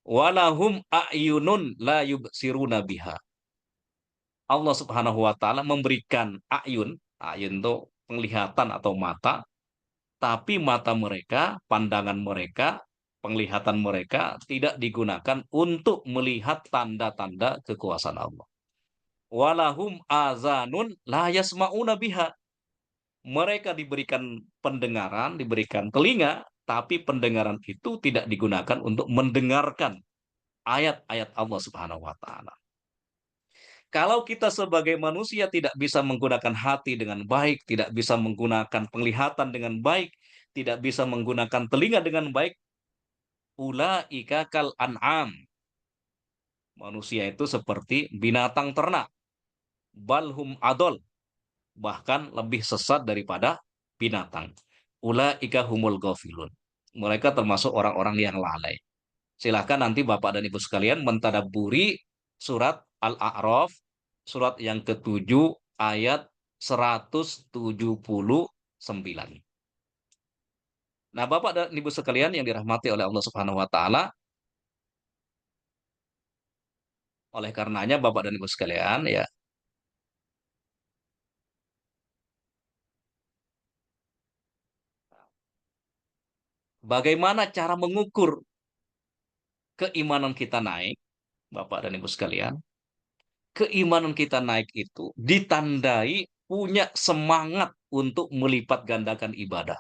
Walahum a'yunun la yubsiruna biha. Allah Subhanahu wa taala memberikan ayun, ayun itu penglihatan atau mata, tapi mata mereka, pandangan mereka, penglihatan mereka tidak digunakan untuk melihat tanda-tanda kekuasaan Allah. Walahum azanun la yasma'una biha. Mereka diberikan pendengaran, diberikan telinga, tapi pendengaran itu tidak digunakan untuk mendengarkan ayat-ayat Allah Subhanahu wa taala. Kalau kita sebagai manusia tidak bisa menggunakan hati dengan baik, tidak bisa menggunakan penglihatan dengan baik, tidak bisa menggunakan telinga dengan baik, ulaika kal an'am. Manusia itu seperti binatang ternak. Balhum adol. bahkan lebih sesat daripada binatang. Ulaika humul ghafilun. Mereka termasuk orang-orang yang lalai. Silahkan nanti Bapak dan Ibu sekalian mentadabburi surat Al-A'raf, surat yang ke-7 ayat 179. Nah, Bapak dan Ibu sekalian yang dirahmati oleh Allah Subhanahu wa taala, oleh karenanya Bapak dan Ibu sekalian ya, bagaimana cara mengukur keimanan kita naik, Bapak dan Ibu sekalian? Keimanan kita naik itu ditandai punya semangat untuk melipat gandakan ibadah,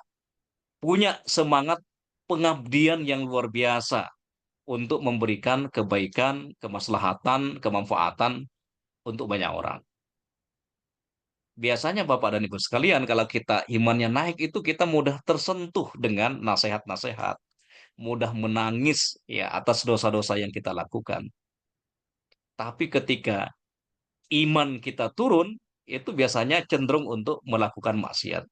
punya semangat pengabdian yang luar biasa untuk memberikan kebaikan, kemaslahatan, kemanfaatan untuk banyak orang. Biasanya Bapak dan Ibu sekalian, kalau kita imannya naik itu kita mudah tersentuh dengan nasihat-nasihat, mudah menangis ya atas dosa-dosa yang kita lakukan. Tapi ketika iman kita turun, itu biasanya cenderung untuk melakukan maksiat.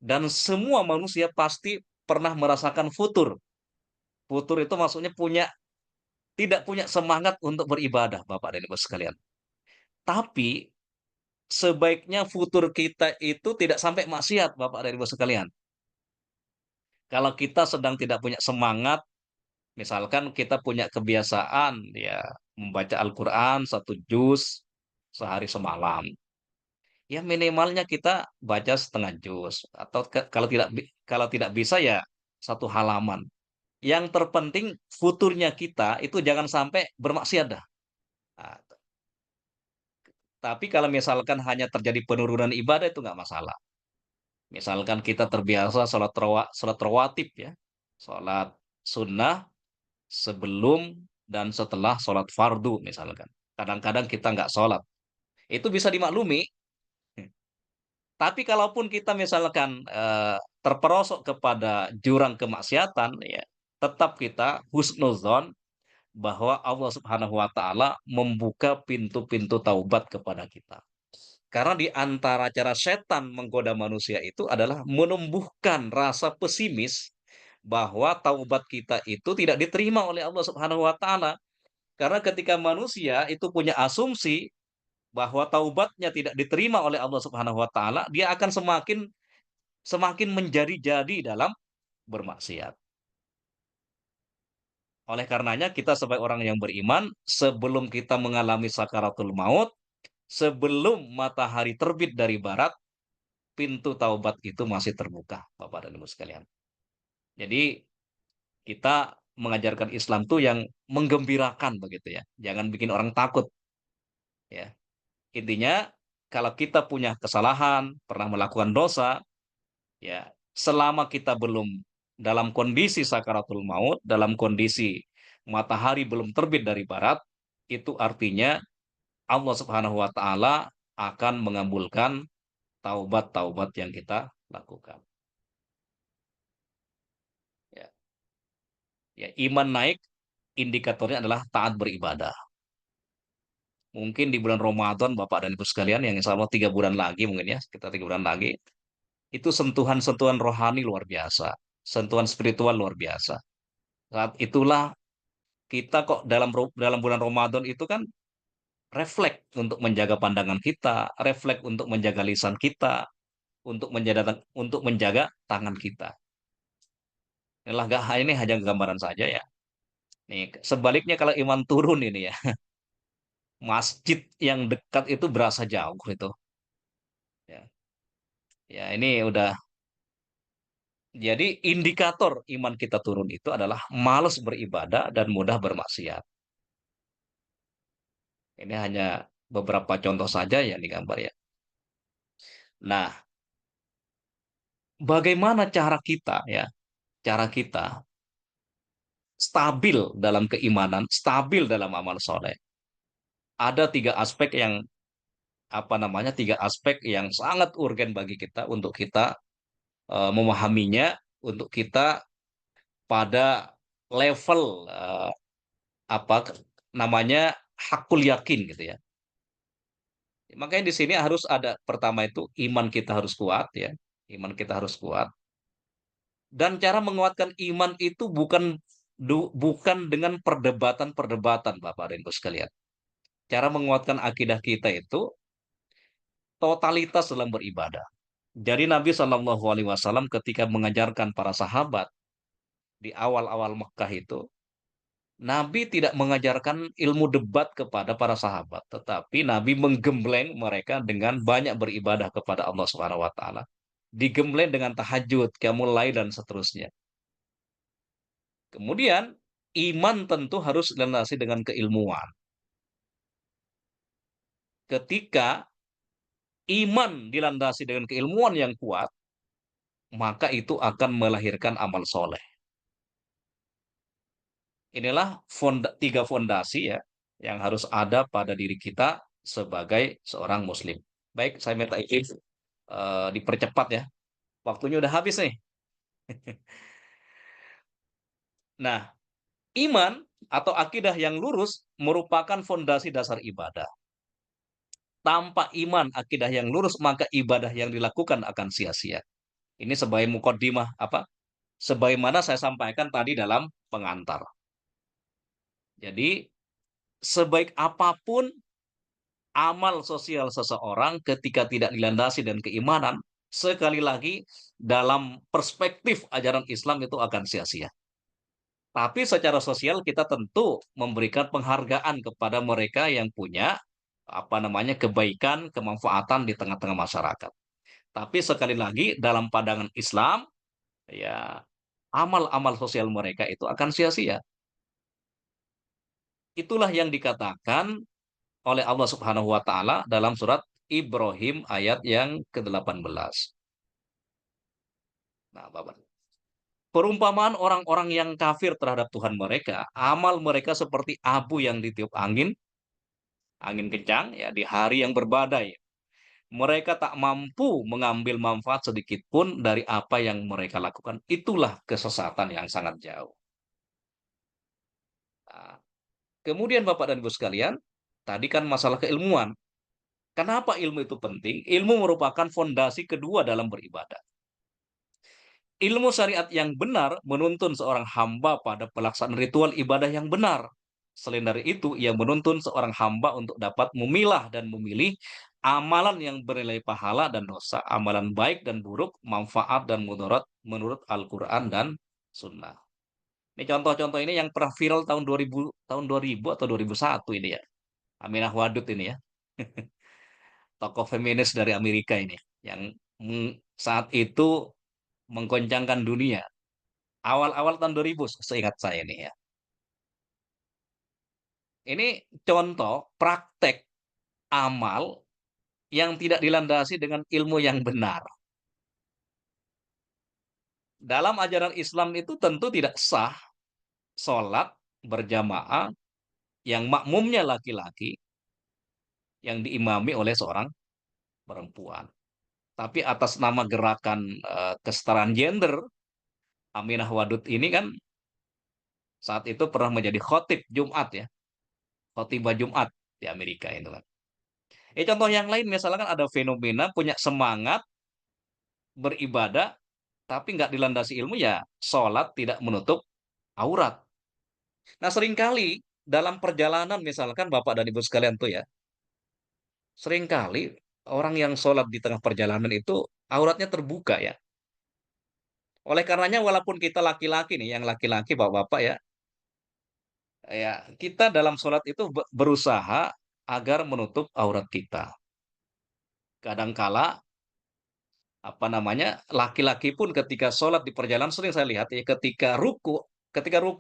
Dan semua manusia pasti pernah merasakan futur. Futur itu maksudnya tidak punya semangat untuk beribadah, Bapak dan Ibu sekalian. Tapi sebaiknya futur kita itu tidak sampai maksiat, Bapak dan Ibu sekalian. Kalau kita sedang tidak punya semangat, misalkan kita punya kebiasaan ya membaca Al-Quran 1 juz sehari semalam, ya minimalnya kita baca setengah juz atau kalau tidak bisa ya 1 halaman. Yang terpenting futurnya kita itu jangan sampai bermaksiat dah. Nah, tapi kalau misalkan hanya terjadi penurunan ibadah itu nggak masalah. Misalkan kita terbiasa sholat rawatib ya, sholat sunnah sebelum dan setelah sholat fardu misalkan. Kadang-kadang kita nggak sholat. Itu bisa dimaklumi. Tapi kalaupun kita misalkan terperosok kepada jurang kemaksiatan, ya tetap kita husnuzon bahwa Allah Subhanahu wa taala membuka pintu-pintu taubat kepada kita. Karena di antara cara setan menggoda manusia itu adalah menumbuhkan rasa pesimis bahwa taubat kita itu tidak diterima oleh Allah Subhanahu wa taala. Karena ketika manusia itu punya asumsi bahwa taubatnya tidak diterima oleh Allah Subhanahu wa taala, dia akan semakin semakin menjadi-jadi dalam bermaksiat. Oleh karenanya kita sebagai orang yang beriman, sebelum kita mengalami sakaratul maut, sebelum matahari terbit dari barat, pintu taubat itu masih terbuka, Bapak dan Ibu sekalian. Jadi kita mengajarkan Islam tuh yang menggembirakan begitu ya. Jangan bikin orang takut ya. Intinya kalau kita punya kesalahan, pernah melakukan dosa, ya selama kita belum dalam kondisi sakaratul maut, dalam kondisi matahari belum terbit dari barat, itu artinya Allah Subhanahu wa taala akan mengabulkan taubat-taubat yang kita lakukan. Ya, ya iman naik indikatornya adalah taat beribadah. Mungkin di bulan Ramadan Bapak dan Ibu sekalian yang insya Allah 3 bulan lagi mungkin ya, sekitar 3 bulan lagi, itu sentuhan-sentuhan rohani luar biasa, sentuhan spiritual luar biasa. Saat itulah kita kok dalam bulan Ramadan itu kan refleks untuk menjaga pandangan kita, refleks untuk menjaga lisan kita, untuk menjaga tangan kita. Inilah gak ini hanya gambaran saja ya. Nih, sebaliknya kalau iman turun ini ya, masjid yang dekat itu berasa jauh itu. Ya, ya ini udah jadi indikator iman kita turun itu adalah malas beribadah dan mudah bermaksiat. Ini hanya beberapa contoh saja ya di gambar ya. Nah, bagaimana cara kita ya? Cara kita stabil dalam keimanan, stabil dalam amal soleh. Ada 3 aspek yang apa namanya 3 aspek yang sangat urgen bagi kita untuk kita memahaminya, untuk kita pada level apa namanya hakul yakin gitu ya. Makanya di sini harus ada pertama itu iman kita harus kuat ya. Iman kita harus kuat. Dan cara menguatkan iman itu bukan dengan perdebatan-perdebatan Bapak dan Ibu sekalian. Cara menguatkan akidah kita itu totalitas dalam beribadah. Jadi Nabi Shallallahu Alaihi Wasallam ketika mengajarkan para sahabat di awal-awal Mekah itu, Nabi tidak mengajarkan ilmu debat kepada para sahabat, tetapi Nabi menggembleng mereka dengan banyak beribadah kepada Allah Subhanahu wa taala. Digembleng dengan tahajud, qiyamul lail dan seterusnya. Kemudian iman tentu harus dilandasi dengan keilmuan. Ketika iman dilandasi dengan keilmuan yang kuat, maka itu akan melahirkan amal soleh. Inilah tiga fondasi ya yang harus ada pada diri kita sebagai seorang muslim. Baik, saya minta izin dipercepat ya. Waktunya udah habis nih. Nah, iman atau akidah yang lurus merupakan fondasi dasar ibadah. Tanpa iman akidah yang lurus, maka ibadah yang dilakukan akan sia-sia. Ini sebagai mukaddimah apa? Sebagaimana saya sampaikan tadi dalam pengantar. Jadi, sebaik apapun amal sosial seseorang ketika tidak dilandasi dan keimanan, sekali lagi dalam perspektif ajaran Islam itu akan sia-sia. Tapi secara sosial kita tentu memberikan penghargaan kepada mereka yang punya apa namanya kebaikan, kemanfaatan di tengah-tengah masyarakat. Tapi sekali lagi dalam pandangan Islam, ya amal-amal sosial mereka itu akan sia-sia. Itulah yang dikatakan oleh Allah Subhanahu wa taala dalam surat Ibrahim ayat yang ke-18. Nah, Bapak. Perumpamaan orang-orang yang kafir terhadap Tuhan mereka, amal mereka seperti abu yang ditiup angin, angin kencang ya di hari yang berbadai. Mereka tak mampu mengambil manfaat sedikit pun dari apa yang mereka lakukan. Itulah kesesatan yang sangat jauh. Nah, kemudian Bapak dan Ibu sekalian, tadi kan masalah keilmuan. Kenapa ilmu itu penting? Ilmu merupakan fondasi kedua dalam beribadah. Ilmu syariat yang benar menuntun seorang hamba pada pelaksanaan ritual ibadah yang benar. Selain dari itu, ia menuntun seorang hamba untuk dapat memilah dan memilih amalan yang bernilai pahala dan dosa, amalan baik dan buruk, manfaat dan mudarat menurut Al-Quran dan Sunnah. Ini contoh-contoh ini yang pernah viral tahun 2000 atau 2001 ini ya. Aminah Wadud ini ya, tokoh feminis dari Amerika ini, yang saat itu menggoncangkan dunia. Awal-awal tahun 2000, seingat saya nih ya. Ini contoh praktek amal yang tidak dilandasi dengan ilmu yang benar. Dalam ajaran Islam itu tentu tidak sah sholat berjamaah yang makmumnya laki-laki yang diimami oleh seorang perempuan. Tapi atas nama gerakan kesetaraan gender, Aminah Wadud ini kan saat itu pernah menjadi khotib Jumat ya, khotibah Jumat di Amerika itu kan. Contoh yang lain misalkan ada fenomena punya semangat beribadah tapi nggak dilandasi ilmu ya sholat tidak menutup aurat. Nah seringkali dalam perjalanan misalkan Bapak dan Ibu sekalian tuh ya, seringkali orang yang sholat di tengah perjalanan itu auratnya terbuka ya. Oleh karenanya walaupun kita laki-laki nih, yang laki-laki bapak-bapak ya, ya kita dalam sholat itu berusaha agar menutup aurat kita. Kadangkala apa namanya laki-laki pun ketika sholat di perjalanan sering saya lihat ya ketika ruku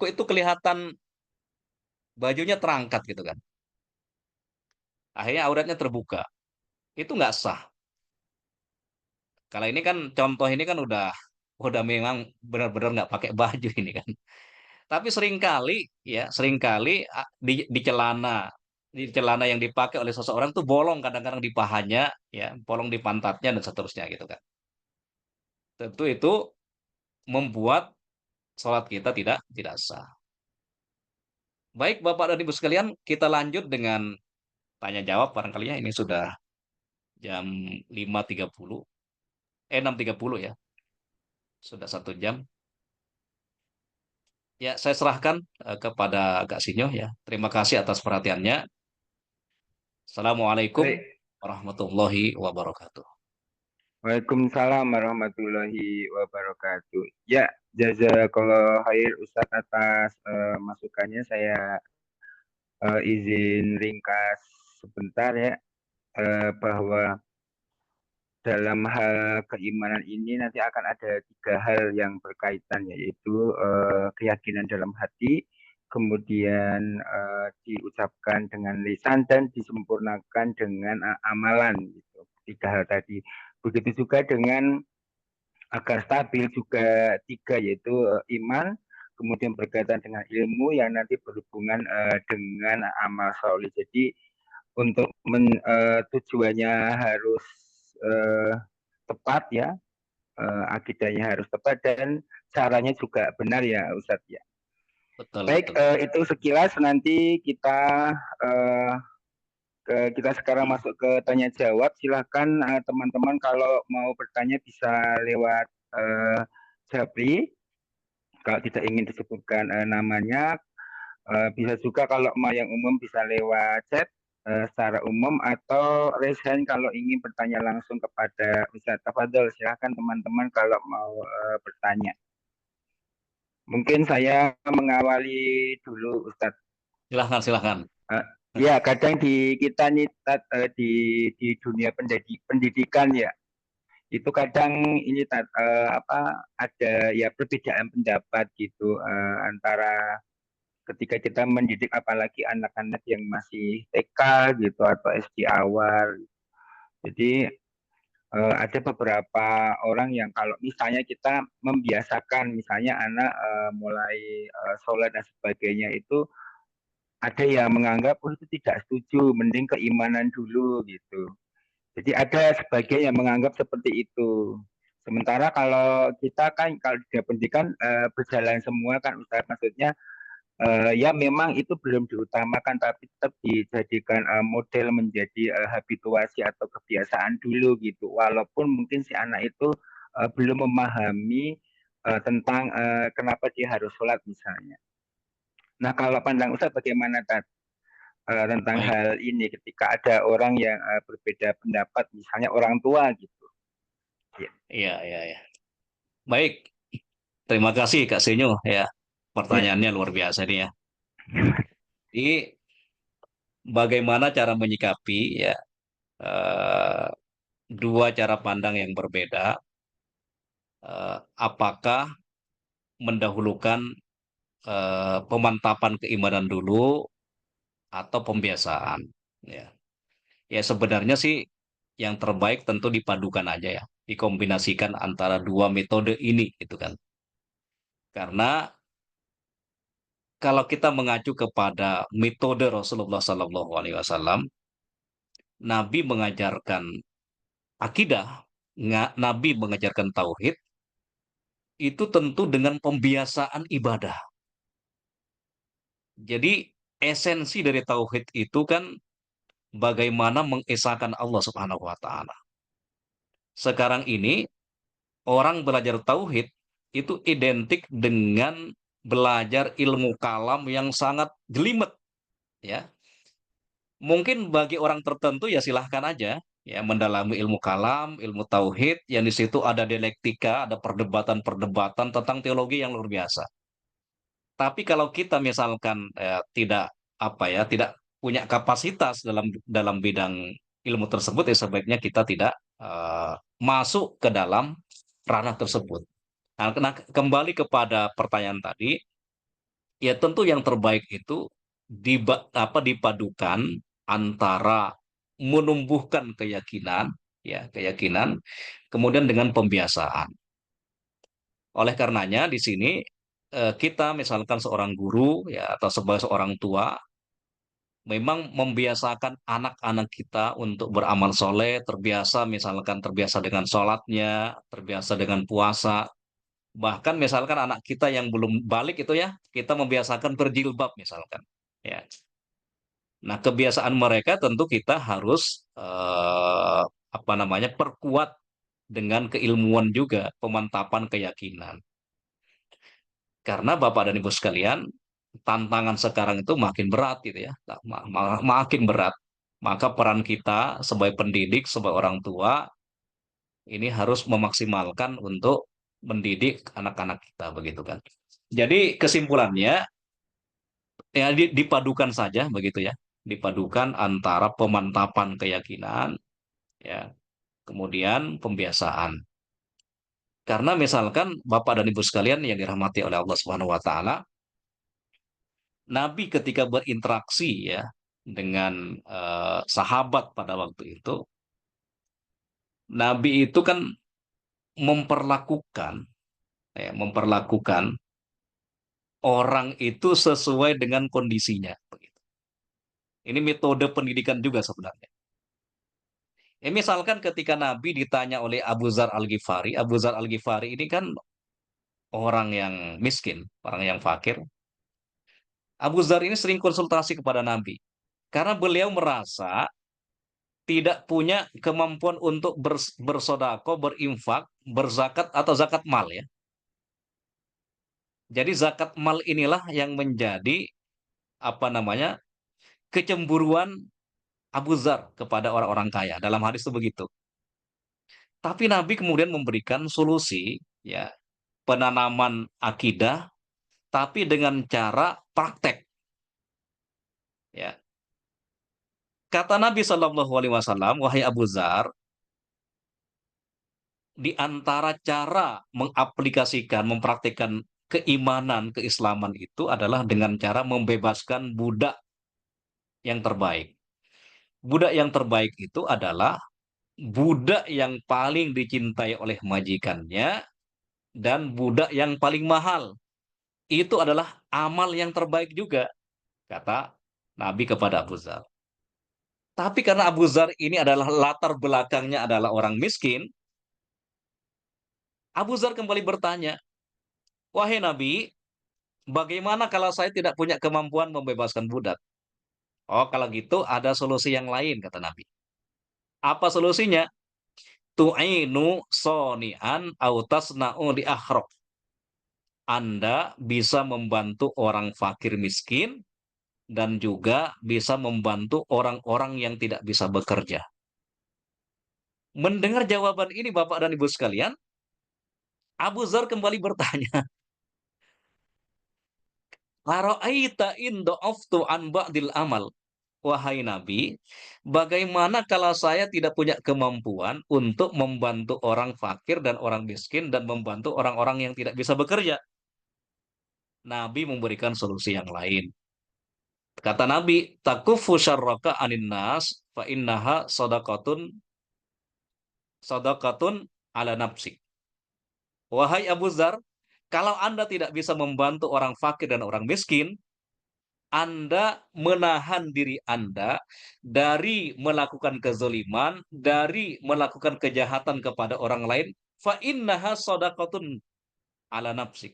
itu kelihatan bajunya terangkat gitu kan, akhirnya auratnya terbuka, itu nggak sah. Kalau ini kan contoh ini kan udah memang benar-benar nggak pakai baju ini kan. Tapi seringkali ya seringkali di celana yang dipakai oleh seseorang tuh bolong kadang-kadang di pahanya ya bolong di pantatnya dan seterusnya gitu kan. Tentu itu membuat sholat kita tidak sah. Baik Bapak dan Ibu sekalian, kita lanjut dengan tanya jawab barangkali ya ini sudah jam 5.30, 6.30 ya, sudah 1 jam. Ya, saya serahkan kepada Kak Sinyo ya. Terima kasih atas perhatiannya. Assalamualaikum Baik. warahmatullahi wabarakatuh. Waalaikumsalam warahmatullahi wabarakatuh. Ya, jazakallah khair Ustadz atas masukannya. Saya izin ringkas sebentar ya, bahwa dalam hal keimanan ini nanti akan ada 3 hal yang berkaitan, yaitu keyakinan dalam hati, kemudian diucapkan dengan lisan, dan disempurnakan dengan amalan gitu. 3 hal tadi. Begitu juga dengan agar stabil juga 3, yaitu iman, kemudian berkaitan dengan ilmu yang nanti berhubungan dengan amal soleh. Jadi untuk tujuannya harus tepat ya, akidahnya harus tepat, dan caranya juga benar ya Ustadz ya. Betul, Baik, betul. itu sekilas. Nanti eh, kita sekarang masuk ke tanya jawab. Silahkan teman-teman kalau mau bertanya bisa lewat Japri. Kalau tidak ingin disebutkan namanya, bisa juga kalau mau yang umum bisa lewat chat secara umum, atau raise hand kalau ingin bertanya langsung kepada Ustadz. Tafadhol, silahkan teman-teman kalau mau bertanya. Mungkin saya mengawali dulu Ustadz. Silahkan, silahkan. Ya, kadang di kita nih di dunia pendidikan ya, itu kadang ini ada ya perbedaan pendapat gitu antara ketika kita mendidik, apalagi anak-anak yang masih TK gitu atau SD awal. Jadi ada beberapa orang yang kalau misalnya kita membiasakan, misalnya anak mulai sholat dan sebagainya, itu ada yang menganggap oh itu tidak setuju, mending keimanan dulu gitu. Jadi ada sebagian yang menganggap seperti itu. Sementara kalau kita kan kalau di pendidikan berjalan semua kan Ustaz, maksudnya ya memang itu belum diutamakan, tapi tetap dijadikan model menjadi habituasi atau kebiasaan dulu gitu. Walaupun mungkin si anak itu belum memahami tentang kenapa dia harus sholat misalnya. Nah, kalau pandang Ustaz bagaimana tentang Baik. hal ini ketika ada orang yang berbeda pendapat, misalnya orang tua gitu. Ya. Iya, iya, iya. Baik. Terima kasih Kak Sinyo ya. Ya. Pertanyaannya luar biasa nih ya. Ini bagaimana cara menyikapi ya eh, dua cara pandang yang berbeda. Apakah mendahulukan pemantapan keimanan dulu atau pembiasaan? Ya, ya sebenarnya sih yang terbaik tentu dipadukan aja ya, dikombinasikan antara dua metode ini gitu kan. Karena kalau kita mengacu kepada metode Rasulullah SAW, Nabi mengajarkan akidah, Nabi mengajarkan tauhid, itu tentu dengan pembiasaan ibadah. Jadi esensi dari tauhid itu kan bagaimana mengesahkan Allah Subhanahu wa taala. Sekarang ini orang belajar tauhid itu identik dengan belajar ilmu kalam yang sangat jelimet ya. Mungkin bagi orang tertentu ya silahkan aja ya mendalami ilmu kalam, ilmu tauhid yang di situ ada dialektika, ada perdebatan-perdebatan tentang teologi yang luar biasa. Tapi kalau kita misalkan tidak apa ya, tidak punya kapasitas dalam dalam bidang ilmu tersebut, ya sebaiknya kita tidak masuk ke dalam ranah tersebut. Nah, kembali kepada pertanyaan tadi, ya tentu yang terbaik itu dipadukan antara menumbuhkan keyakinan, ya keyakinan, kemudian dengan pembiasaan. Oleh karenanya di sini kita misalkan seorang guru ya atau sebagai seorang tua memang membiasakan anak-anak kita untuk beramal soleh, terbiasa dengan sholatnya, terbiasa dengan puasa. Bahkan misalkan anak kita yang belum balik itu ya, kita membiasakan berjilbab misalkan. Ya. Nah, kebiasaan mereka tentu kita harus perkuat dengan keilmuan juga, pemantapan keyakinan. Karena Bapak dan Ibu sekalian, tantangan sekarang itu makin berat gitu ya, makin berat. Maka peran kita sebagai pendidik, sebagai orang tua, ini harus memaksimalkan untuk mendidik anak-anak kita begitu kan. Jadi kesimpulannya ya dipadukan saja begitu ya, dipadukan antara pemantapan keyakinan ya, kemudian pembiasaan. Karena misalkan Bapak dan Ibu sekalian yang dirahmati oleh Allah Subhanahu wa taala, Nabi ketika berinteraksi ya dengan sahabat pada waktu itu, Nabi itu kan memperlakukan memperlakukan orang itu sesuai dengan kondisinya begitu. Ini metode pendidikan juga sebenarnya. Ya, misalkan ketika Nabi ditanya oleh Abu Dzar Al-Ghifari, Abu Dzar Al-Ghifari ini kan orang yang miskin, orang yang fakir. Abu Dzar ini sering konsultasi kepada Nabi karena beliau merasa tidak punya kemampuan untuk bersodako, berinfak, berzakat atau zakat mal ya. Jadi zakat mal inilah yang menjadi apa namanya kecemburuan Abu Dzar kepada orang-orang kaya. Dalam hadis itu begitu. Tapi Nabi kemudian memberikan solusi ya penanaman akidah tapi dengan cara praktek ya. Kata Nabi Shallallahu alaihi wasallam, wahai Abu Dzar, di antara cara mengaplikasikan, mempraktikkan keimanan, keislaman itu adalah dengan cara membebaskan budak yang terbaik. Budak yang terbaik itu adalah budak yang paling dicintai oleh majikannya dan budak yang paling mahal. Itu adalah amal yang terbaik juga, kata Nabi kepada Abu Dzar. Tapi karena Abu Dzar ini adalah latar belakangnya adalah orang miskin, Abu Dzar kembali bertanya, wahai Nabi, bagaimana kalau saya tidak punya kemampuan membebaskan budak? Oh, kalau gitu ada solusi yang lain, kata Nabi. Apa solusinya? Tu'inu soni'an autasna'u di akhrok. Anda bisa membantu orang fakir miskin dan juga bisa membantu orang-orang yang tidak bisa bekerja. Mendengar jawaban ini Bapak dan Ibu sekalian, Abu Dzar kembali bertanya, "Ara'aita in da'aftu an ba'dil amal?" Wahai Nabi, bagaimana kalau saya tidak punya kemampuan untuk membantu orang fakir dan orang miskin dan membantu orang-orang yang tidak bisa bekerja? Nabi memberikan solusi yang lain. Kata Nabi, takufu syarraka anin nas fa innaha sadaqatun ala nafsik. Wahai Abu Dzar, kalau Anda tidak bisa membantu orang fakir dan orang miskin, Anda menahan diri Anda dari melakukan kezoliman, dari melakukan kejahatan kepada orang lain, fa innaha shadaqatun ala nafsik.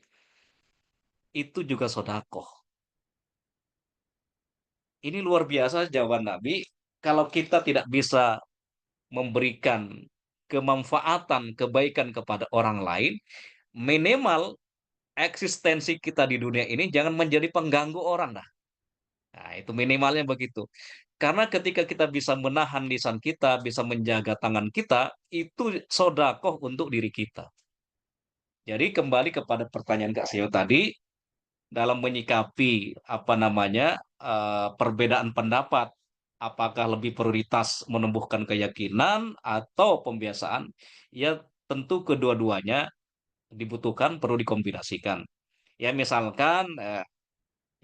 Itu juga sodakoh. Ini luar biasa jawaban Nabi. Kalau kita tidak bisa memberikan kemanfaatan, kebaikan kepada orang lain, minimal eksistensi kita di dunia ini jangan menjadi pengganggu orang. Nah, itu minimalnya begitu. Karena ketika kita bisa menahan lisan kita, bisa menjaga tangan kita, itu sodakoh untuk diri kita. Jadi kembali kepada pertanyaan Kak Sio tadi, dalam menyikapi perbedaan pendapat, apakah lebih prioritas menumbuhkan keyakinan atau pembiasaan? Ya tentu kedua-duanya dibutuhkan, perlu dikombinasikan. Ya misalkan,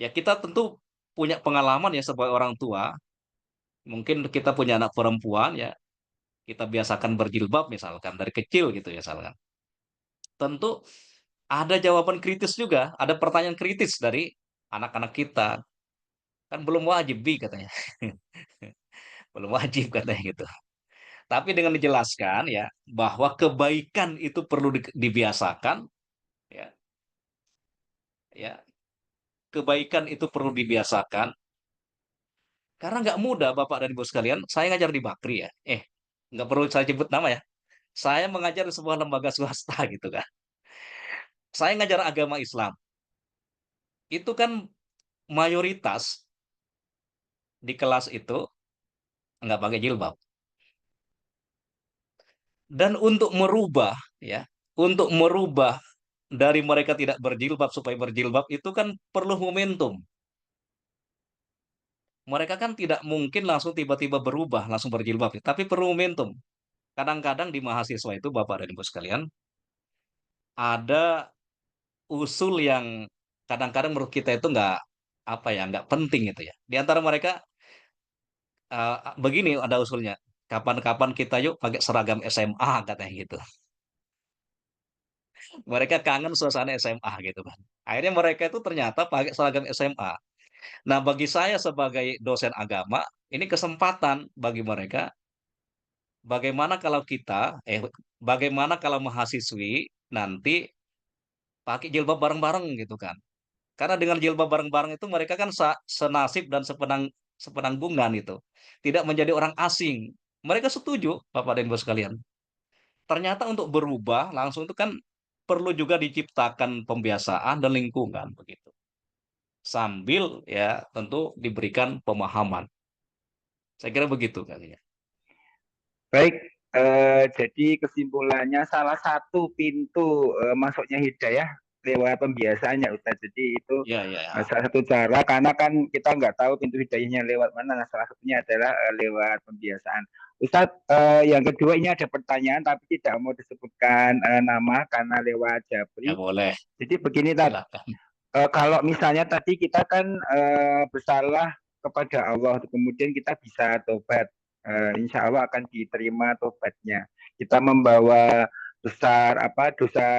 ya kita tentu punya pengalaman ya sebagai orang tua. Mungkin kita punya anak perempuan ya, kita biasakan berjilbab misalkan dari kecil gitu ya misalkan. Tentu ada jawaban kritis juga, ada pertanyaan kritis dari anak-anak kita. Kan belum wajib Bi katanya. Belum wajib katanya gitu. Tapi dengan dijelaskan ya bahwa kebaikan itu perlu dibiasakan ya, ya. Kebaikan itu perlu dibiasakan karena nggak mudah Bapak dan Ibu sekalian. Saya ngajar di Bakri ya. nggak perlu saya sebut nama ya. Saya mengajar di sebuah lembaga swasta gitu kan. Saya ngajar agama Islam. Itu kan mayoritas di kelas itu nggak pakai jilbab. Dan untuk merubah dari mereka tidak berjilbab supaya berjilbab itu kan perlu momentum. Mereka kan tidak mungkin langsung tiba-tiba berubah, langsung berjilbab, ya, tapi perlu momentum. Kadang-kadang di mahasiswa itu, Bapak dan Ibu sekalian, ada usul yang kadang-kadang menurut kita itu nggak apa ya, nggak penting itu ya. Di antara mereka begini ada usulnya, kapan-kapan kita yuk pakai seragam SMA katanya gitu. Mereka kangen suasana SMA gitu kan. Akhirnya mereka itu ternyata pakai seragam SMA. Nah, bagi saya sebagai dosen agama, ini kesempatan bagi mereka. Bagaimana kalau bagaimana kalau mahasiswi nanti pakai jilbab bareng-bareng gitu kan? Karena dengan jilbab bareng-bareng itu mereka kan senasib dan sepenanggungan itu. Tidak menjadi orang asing. Mereka setuju, Bapak dan Ibu sekalian. Ternyata untuk berubah langsung itu kan perlu juga diciptakan pembiasaan dan lingkungan begitu. Sambil ya tentu diberikan pemahaman. Saya kira begitu kali ya. Baik, jadi kesimpulannya salah satu pintu masuknya hidayah lewat pembiasaannya Ustaz. Jadi itu Ya, ya, ya. salah satu cara karena kan kita nggak tahu pintu hidayahnya lewat mana. Nah, salah satunya adalah lewat pembiasaan. Ustaz, yang kedua ini ada pertanyaan tapi tidak mau disebutkan nama karena lewat Ya Japri. boleh, Jadi begini, Tat. silakan. Kalau misalnya tadi kita kan bersalah kepada Allah, kemudian kita bisa tobat, insya Allah akan diterima tobatnya. Kita membawa dosa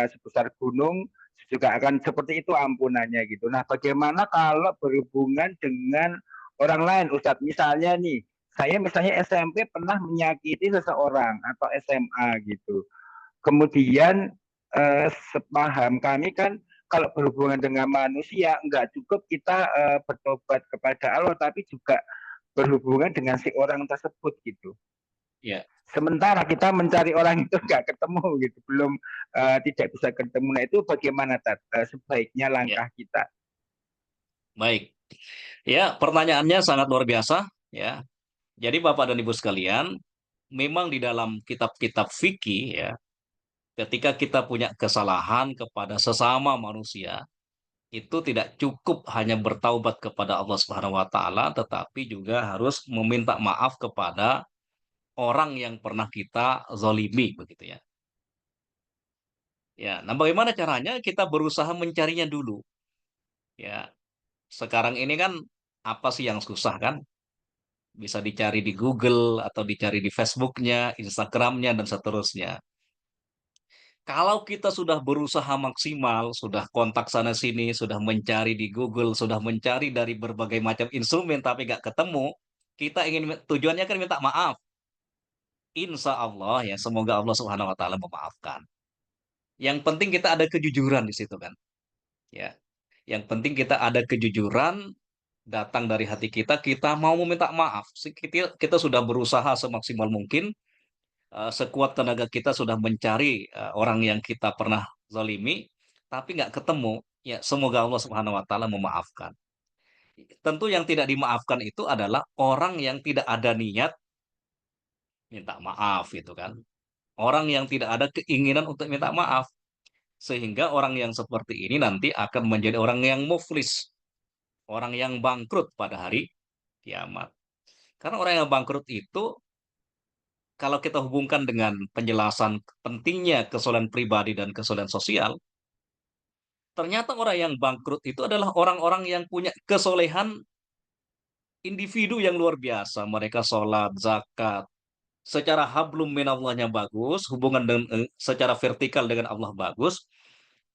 sebesar gunung juga akan seperti itu ampunannya gitu. Nah, bagaimana kalau berhubungan dengan orang lain, Ustadz? Misalnya nih, saya misalnya SMP pernah menyakiti seseorang atau SMA gitu. Kemudian sepaham kami kan kalau berhubungan dengan manusia nggak cukup kita bertobat kepada Allah tapi juga berhubungan dengan si orang tersebut gitu. Ya, Sementara kita mencari orang itu nggak ketemu gitu, belum tidak bisa ketemu. Nah itu bagaimana sebaiknya ya, langkah kita? baik. Ya, pertanyaannya sangat luar biasa. Ya, jadi Bapak dan Ibu sekalian, memang di dalam kitab-kitab fikih ya, ketika kita punya kesalahan kepada sesama manusia, itu tidak cukup hanya bertaubat kepada Allah Subhanahu wa taala, tetapi juga harus meminta maaf kepada orang yang pernah kita zolimi begitu ya. Ya, nah bagaimana caranya? Kita berusaha mencarinya dulu. Ya, sekarang ini kan apa sih yang susah kan? Bisa dicari di Google atau dicari di Facebooknya, Instagramnya dan seterusnya. Kalau kita sudah berusaha maksimal, sudah kontak sana sini, sudah mencari di Google, sudah mencari dari berbagai macam instrumen tapi nggak ketemu, kita ingin tujuannya kan minta maaf. Insya Allah ya, semoga Allah Subhanahu Wa Taala memaafkan. Yang penting kita ada kejujuran di situ kan, ya. Yang penting kita ada kejujuran datang dari hati kita, kita mau meminta maaf. Kita sudah berusaha semaksimal mungkin, sekuat tenaga kita sudah mencari orang yang kita pernah zalimi, tapi nggak ketemu. Ya, semoga Allah Subhanahu Wa Taala memaafkan. Tentu yang tidak dimaafkan itu adalah orang yang tidak ada niat minta maaf itu kan. Orang yang tidak ada keinginan untuk minta maaf. Sehingga orang yang seperti ini nanti akan menjadi orang yang muflis, orang yang bangkrut pada hari kiamat. Karena orang yang bangkrut itu kalau kita hubungkan dengan penjelasan pentingnya kesolehan pribadi dan kesolehan sosial, ternyata orang yang bangkrut itu adalah orang-orang yang punya kesolehan individu yang luar biasa. Mereka sholat, zakat, secara hablum minallahnya bagus, hubungan secara vertikal dengan Allah bagus,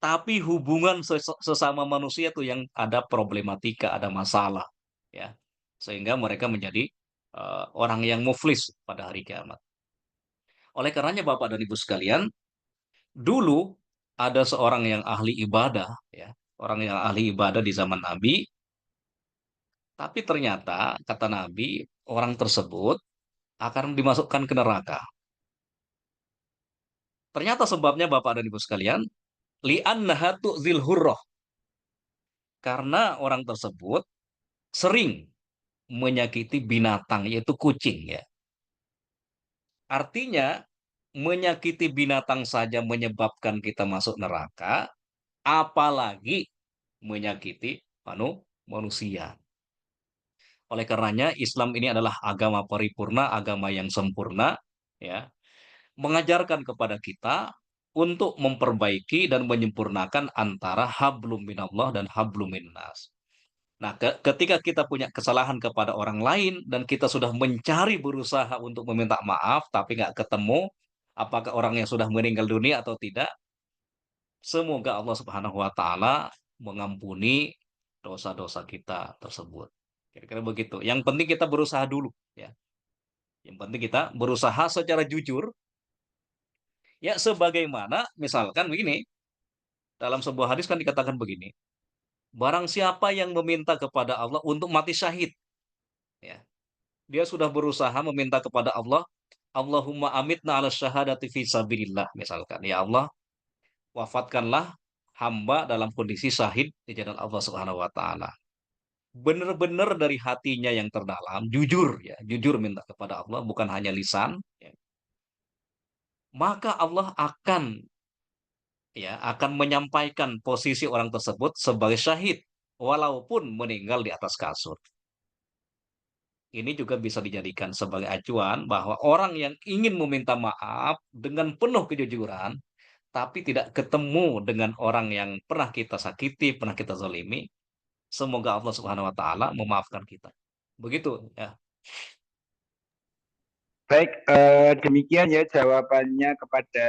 tapi hubungan sesama manusia tuh yang ada problematika, ada masalah, ya, sehingga mereka menjadi orang yang muflis pada hari kiamat. Oleh karenanya Bapak dan Ibu sekalian, dulu ada seorang yang ahli ibadah, ya, orang yang ahli ibadah di zaman Nabi, tapi ternyata kata Nabi orang tersebut akan dimasukkan ke neraka. Ternyata sebabnya Bapak dan Ibu sekalian, li'annaha tu'zil hurrah. Karena orang tersebut sering menyakiti binatang, yaitu kucing ya. Artinya, menyakiti binatang saja menyebabkan kita masuk neraka, apalagi menyakiti manusia. Oleh karenanya, Islam ini adalah agama paripurna, agama yang sempurna, ya, mengajarkan kepada kita untuk memperbaiki dan menyempurnakan antara hablum minallah dan hablum minnas. Nah, ketika kita punya kesalahan kepada orang lain dan kita sudah mencari berusaha untuk meminta maaf, tapi nggak ketemu, apakah orang yang sudah meninggal dunia atau tidak, semoga Allah Subhanahu wa Ta'ala mengampuni dosa-dosa kita tersebut. Kira-kira begitu. Yang penting kita berusaha dulu, ya. Yang penting kita berusaha secara jujur, ya, sebagaimana misalkan begini, dalam sebuah hadis kan dikatakan begini, barang siapa yang meminta kepada Allah untuk mati syahid, ya, dia sudah berusaha meminta kepada Allah, Allahumma amitna ala syahadati fi sabilillah, misalkan, ya Allah, wafatkanlah hamba dalam kondisi syahid di jalan Allah Subhanahu wa taala. Benar-benar dari hatinya yang terdalam, jujur ya, jujur minta kepada Allah, bukan hanya lisan, ya. Maka Allah akan menyampaikan posisi orang tersebut sebagai syahid walaupun meninggal di atas kasur. Ini juga bisa dijadikan sebagai acuan bahwa orang yang ingin meminta maaf dengan penuh kejujuran, tapi tidak ketemu dengan orang yang pernah kita sakiti, pernah kita zalimi, semoga Allah Subhanahu wa taala memaafkan kita. Begitu ya. Baik, demikian ya jawabannya kepada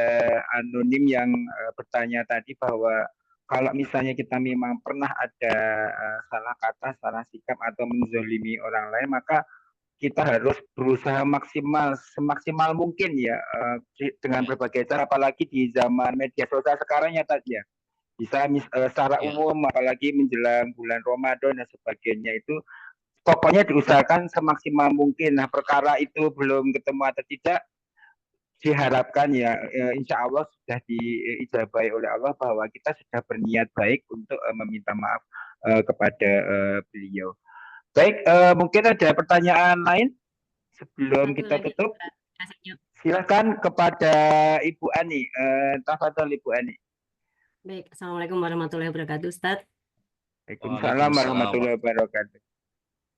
anonim yang bertanya tadi bahwa kalau misalnya kita memang pernah ada salah kata, salah sikap atau menzolimi orang lain, maka kita harus berusaha semaksimal mungkin ya dengan Ya, berbagai cara, apalagi di zaman media sosial sekarang ya tadi ya. Bisa secara ya, umum, apalagi menjelang bulan Ramadan dan sebagainya itu pokoknya diusahakan semaksimal mungkin. Nah, perkara itu belum ketemu atau tidak, diharapkan ya insya Allah sudah diijabahi oleh Allah bahwa kita sudah berniat baik untuk meminta maaf kepada beliau. Baik, mungkin ada pertanyaan lain sebelum Satu kita lagi, tutup. Ustaz. Silakan kepada Ibu Ani. Tafadhol Ibu Ani. Baik, Assalamualaikum warahmatullahi wabarakatuh, Ustaz. Waalaikumsalam Waalaikumsalam. warahmatullahi wabarakatuh.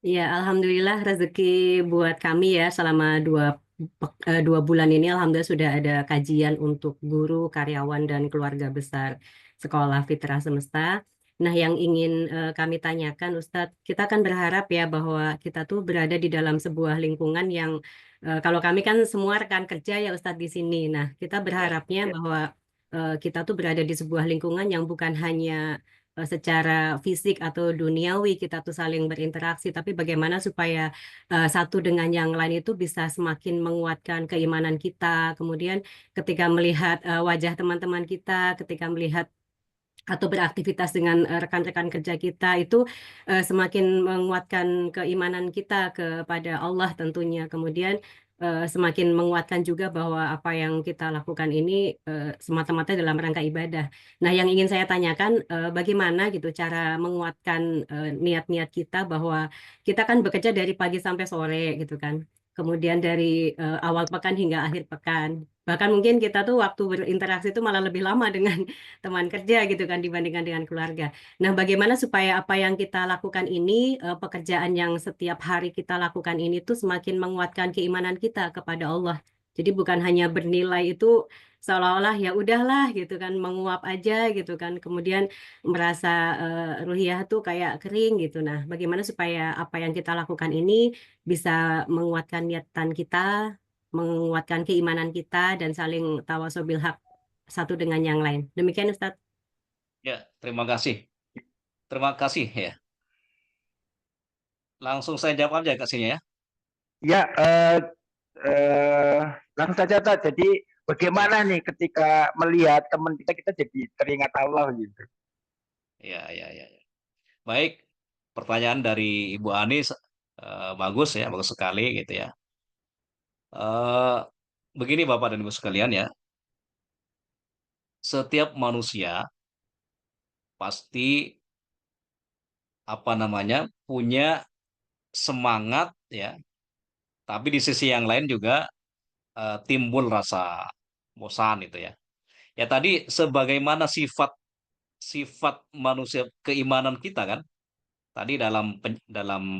Iya, alhamdulillah rezeki buat kami ya selama dua bulan ini alhamdulillah sudah ada kajian untuk guru, karyawan dan keluarga besar Sekolah Fitrah Semesta. Nah, yang ingin kami tanyakan Ustadz, kita kan berharap ya bahwa kita tuh berada di dalam sebuah lingkungan yang kalau kami kan semua rekan kerja ya Ustadz di sini. Nah, kita berharapnya bahwa kita tuh berada di sebuah lingkungan yang bukan hanya secara fisik atau duniawi kita tuh saling berinteraksi, tapi bagaimana supaya satu dengan yang lain itu bisa semakin menguatkan keimanan kita. Kemudian ketika melihat wajah teman-teman kita, ketika melihat atau beraktivitas dengan rekan-rekan kerja kita itu semakin menguatkan keimanan kita kepada Allah tentunya. Kemudian semakin menguatkan juga bahwa apa yang kita lakukan ini semata-mata dalam rangka ibadah. Nah, yang ingin saya tanyakan bagaimana gitu cara menguatkan niat-niat kita bahwa kita kan bekerja dari pagi sampai sore gitu kan. Kemudian dari awal pekan hingga akhir pekan. Bahkan mungkin kita tuh waktu berinteraksi itu malah lebih lama dengan teman kerja gitu kan dibandingkan dengan keluarga. Nah, bagaimana supaya apa yang kita lakukan ini, pekerjaan yang setiap hari kita lakukan ini tuh semakin menguatkan keimanan kita kepada Allah. Jadi bukan hanya bernilai itu seolah-olah ya udahlah gitu kan menguap aja gitu kan. Kemudian merasa ruhiyah tuh kayak kering gitu. Nah, bagaimana supaya apa yang kita lakukan ini bisa menguatkan niatan kita, menguatkan keimanan kita dan saling tawasobil hak satu dengan yang lain. Demikian Ustadz. Ya, terima kasih. Terima kasih ya. Langsung saya jawab aja Kak Sinya ya. Ya, langsung saja Tad. Jadi bagaimana nih ketika melihat teman kita, kita jadi teringat Allah gitu. Ya, ya, ya. Baik, pertanyaan dari Ibu Anis bagus ya, bagus sekali gitu ya. Eh, Begini Bapak dan Ibu sekalian ya, setiap manusia pasti punya semangat ya, tapi di sisi yang lain juga timbul rasa bosan itu ya. Ya tadi sebagaimana sifat sifat manusia keimanan kita kan. Tadi dalam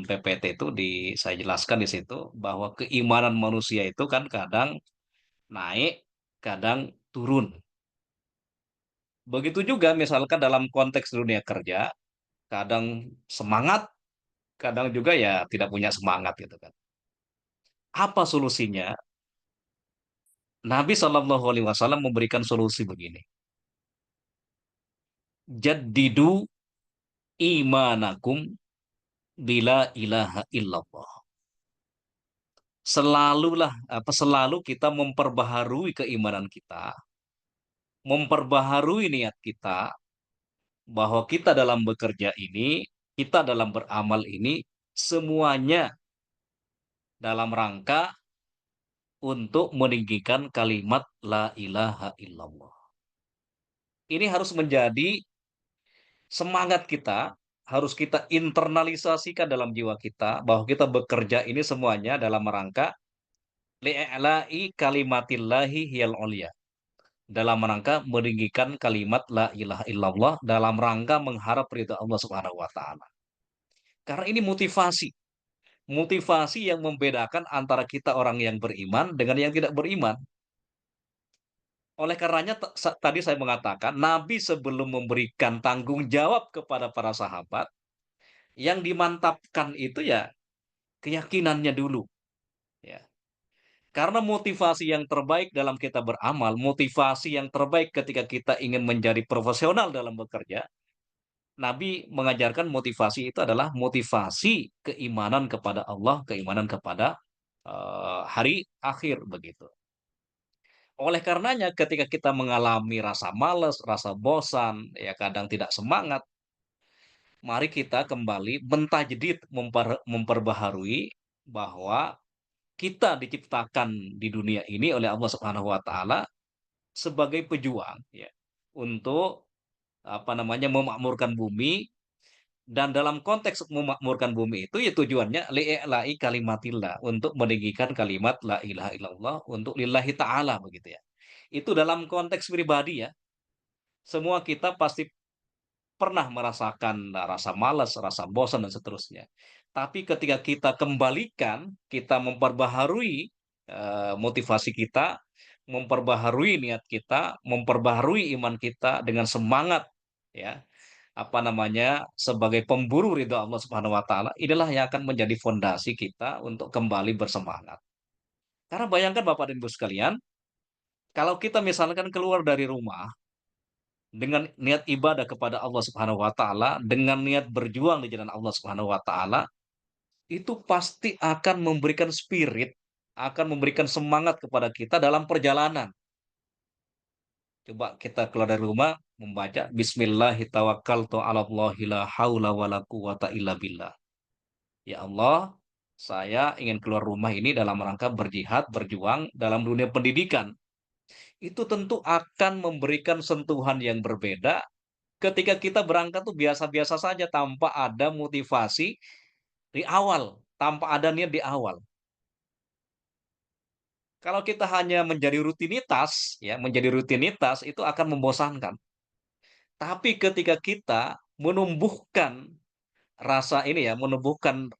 PPT itu saya jelaskan di situ bahwa keimanan manusia itu kan kadang naik, kadang turun. Begitu juga misalkan dalam konteks dunia kerja, kadang semangat, kadang juga ya tidak punya semangat gitu kan. Apa solusinya? Nabi Shallallahu Alaihi Wasallam memberikan solusi begini. Jaddidu imanakum bila ilaha illallah. Selalu kita memperbaharui keimanan kita, memperbaharui niat kita bahwa kita dalam bekerja ini, kita dalam beramal ini semuanya dalam rangka untuk meninggikan kalimat la ilaha illallah. Ini harus menjadi semangat kita, harus kita internalisasikan dalam jiwa kita bahwa kita bekerja ini semuanya dalam rangka li'la'i kalimatillahi hiyal ulya. Dalam rangka meninggikan kalimat la ilaha illallah, dalam rangka mengharap ridha Allah Subhanahu wa taala. Karena ini motivasi. Motivasi yang membedakan antara kita orang yang beriman dengan yang tidak beriman. Oleh karenanya tadi saya mengatakan Nabi sebelum memberikan tanggung jawab kepada para sahabat, yang dimantapkan itu ya keyakinannya dulu. Ya. Karena motivasi yang terbaik dalam kita beramal, motivasi yang terbaik ketika kita ingin menjadi profesional dalam bekerja, Nabi mengajarkan motivasi itu adalah motivasi keimanan kepada Allah, keimanan kepada hari akhir begitu. Oleh karenanya ketika kita mengalami rasa malas, rasa bosan, ya kadang tidak semangat, mari kita kembali mentajdid, memperbaharui bahwa kita diciptakan di dunia ini oleh Allah Subhanahu wa taala sebagai pejuang ya, untuk memakmurkan bumi. Dan dalam konteks memakmurkan bumi itu ya tujuannya li'la'i kalimatillah, untuk meninggikan kalimat la ilaha illallah untuk lillahi ta'ala begitu ya. Itu dalam konteks pribadi ya. Semua kita pasti pernah merasakan rasa malas, rasa bosan dan seterusnya. Tapi ketika kita kembalikan, kita memperbaharui motivasi kita, memperbaharui niat kita, memperbaharui iman kita dengan semangat ya, sebagai pemburu ridha Allah Subhanahu wa taala, inilah yang akan menjadi fondasi kita untuk kembali bersemangat. Karena bayangkan Bapak dan Ibu sekalian, kalau kita misalkan keluar dari rumah dengan niat ibadah kepada Allah Subhanahu wa taala, dengan niat berjuang di jalan Allah Subhanahu wa taala, itu pasti akan memberikan spirit, akan memberikan semangat kepada kita dalam perjalanan. Coba kita keluar dari rumah membaca Bismillahirrahmanirrahim, la haula wala quwata illa billah. Ya Allah, saya ingin keluar rumah ini dalam rangka berjihad, berjuang dalam dunia pendidikan. Itu tentu akan memberikan sentuhan yang berbeda ketika kita berangkat tuh biasa-biasa saja tanpa ada motivasi di awal, tanpa ada niat di awal. Kalau kita hanya menjadi rutinitas, ya, menjadi rutinitas itu akan membosankan. Tapi ketika kita menumbuhkan menumbuhkan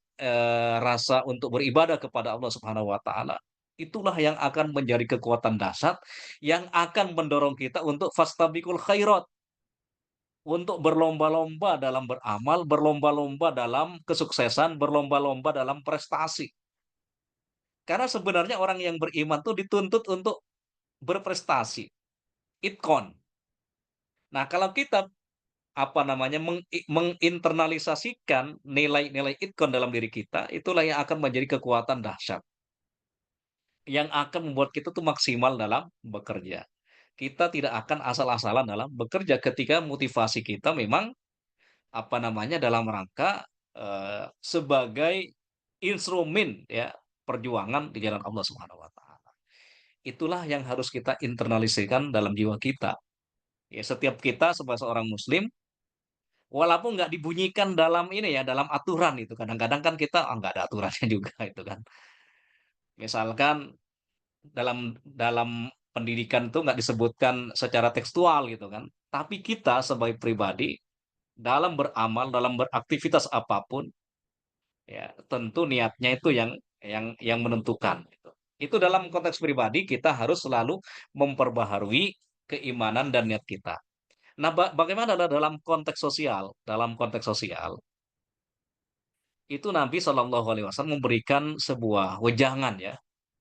rasa untuk beribadah kepada Allah Subhanahu wa taala, itulah yang akan menjadi kekuatan dasar yang akan mendorong kita untuk fastabiqul khairat, untuk berlomba-lomba dalam beramal, berlomba-lomba dalam kesuksesan, berlomba-lomba dalam prestasi. Karena sebenarnya orang yang beriman tuh dituntut untuk berprestasi, itkon. Nah, kalau kita menginternalisasikan nilai-nilai itkon dalam diri kita, itulah yang akan menjadi kekuatan dahsyat yang akan membuat kita tuh maksimal dalam bekerja. Kita tidak akan asal-asalan dalam bekerja ketika motivasi kita memang dalam rangka sebagai instrumen ya perjuangan di jalan Allah Subhanahu wa taala. Itulah yang harus kita internalisasikan dalam jiwa kita. Ya, setiap kita sebagai seorang muslim, walaupun nggak dibunyikan dalam ini ya, dalam aturan itu. Kadang-kadang kan kita nggak ada aturannya juga itu kan. Misalkan dalam dalam pendidikan itu nggak disebutkan secara tekstual gitu kan. Tapi kita sebagai pribadi dalam beramal, dalam beraktivitas apapun, ya tentu niatnya itu yang menentukan. Gitu. Itu dalam konteks pribadi kita harus selalu memperbaharui keimanan dan niat kita. Nah, bagaimana dalam konteks sosial? Dalam konteks sosial, itu Nabi Shallallahu Alaihi Wasallam memberikan sebuah wejangan ya,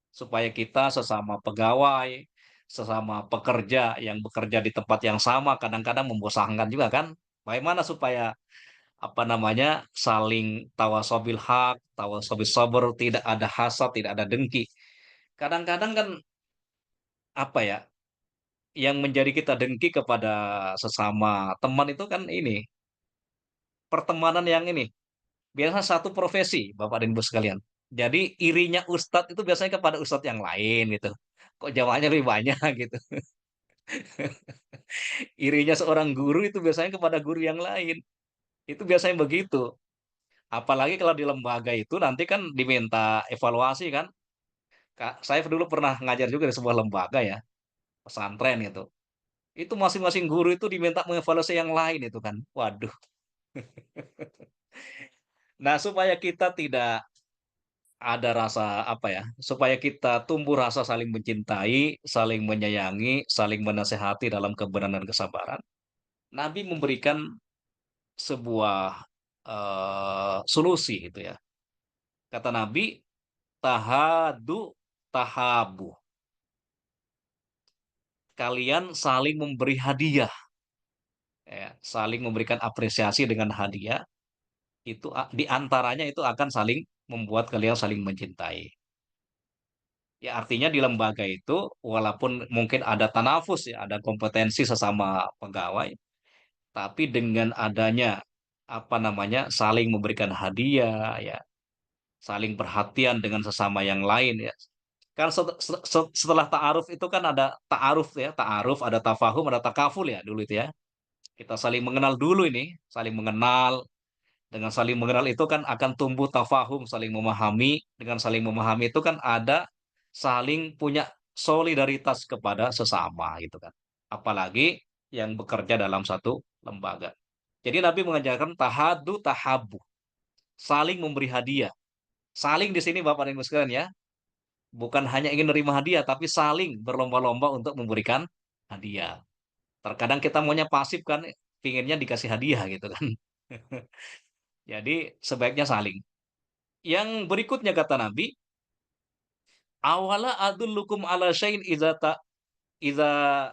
supaya kita sesama pegawai, sesama pekerja yang bekerja di tempat yang sama, kadang-kadang membosankan juga kan. Bagaimana supaya apa namanya saling tawasobil hak, tawasobil sabr, tidak ada hasad, tidak ada dengki. Kadang-kadang kan apa ya, yang menjadi kita dengki kepada sesama teman itu kan ini pertemanan yang ini biasa satu profesi, Bapak dan Ibu sekalian. Jadi irinya ustadz itu biasanya kepada ustadz yang lain gitu. Kok jamaahnya lebih banyak gitu. Irinya seorang guru itu biasanya kepada guru yang lain. Itu biasanya begitu. Apalagi kalau di lembaga itu nanti kan diminta evaluasi kan. Saya dulu pernah ngajar juga di sebuah lembaga ya, pesantren itu. Itu masing-masing guru itu diminta mengevaluasi yang lain itu kan. Waduh. Nah, supaya kita tidak ada rasa apa ya, supaya kita tumbuh rasa saling mencintai, saling menyayangi, saling menasehati dalam kebenaran dan kesabaran. Nabi memberikan sebuah solusi itu ya. Kata Nabi, tahadu tahabu. Kalian saling memberi hadiah, ya, saling memberikan apresiasi dengan hadiah. Itu di antaranya itu akan saling membuat kalian saling mencintai. Ya artinya di lembaga itu walaupun mungkin ada tanafus ya, ada kompetensi sesama pegawai, tapi dengan adanya apa namanya saling memberikan hadiah ya, saling perhatian dengan sesama yang lain ya. Kan setelah ta'aruf itu kan ada ta'aruf ya, ta'aruf, ada tafahum, ada takaful ya dulu itu ya. Kita saling mengenal dulu ini, saling mengenal. Dengan saling mengenal itu kan akan tumbuh tafahum, saling memahami. Dengan saling memahami itu kan ada saling punya solidaritas kepada sesama gitu kan. Apalagi yang bekerja dalam satu lembaga. Jadi Nabi mengajarkan tahadu tahabu, saling memberi hadiah. Saling di sini Bapak dan Ibu sekalian ya, bukan hanya ingin menerima hadiah, tapi saling berlomba-lomba untuk memberikan hadiah. Terkadang kita maunya pasif kan, pinginnya dikasih hadiah gitu kan. Jadi sebaiknya saling. Yang berikutnya kata Nabi, awala adullukum ala syai'in iza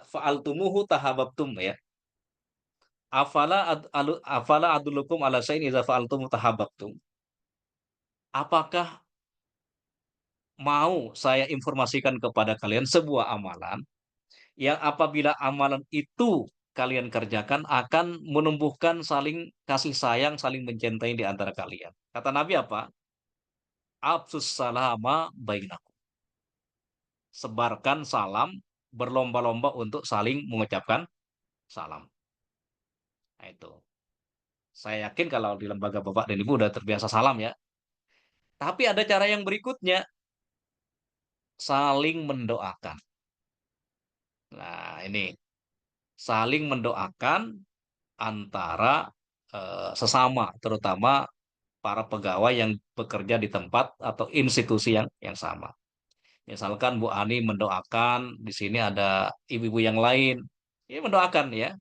fa'altumuhu tahabbtum ya. Afala adullukum ala syai'in iza fa'altumuhu tahabbtum. Apakah mau saya informasikan kepada kalian sebuah amalan yang apabila amalan itu kalian kerjakan akan menumbuhkan saling kasih sayang, saling mencintai di antara kalian. Kata Nabi apa? Afsus salama bainakum. Sebarkan salam, berlomba-lomba untuk saling mengucapkan salam. Nah, itu. Saya yakin kalau di lembaga Bapak dan Ibu udah terbiasa salam ya. Tapi ada cara yang berikutnya, saling mendoakan. Nah, ini saling mendoakan antara sesama, terutama para pegawai yang bekerja di tempat atau institusi yang sama. Misalkan Bu Ani mendoakan, di sini ada ibu-ibu yang lain, ya mendoakan ya.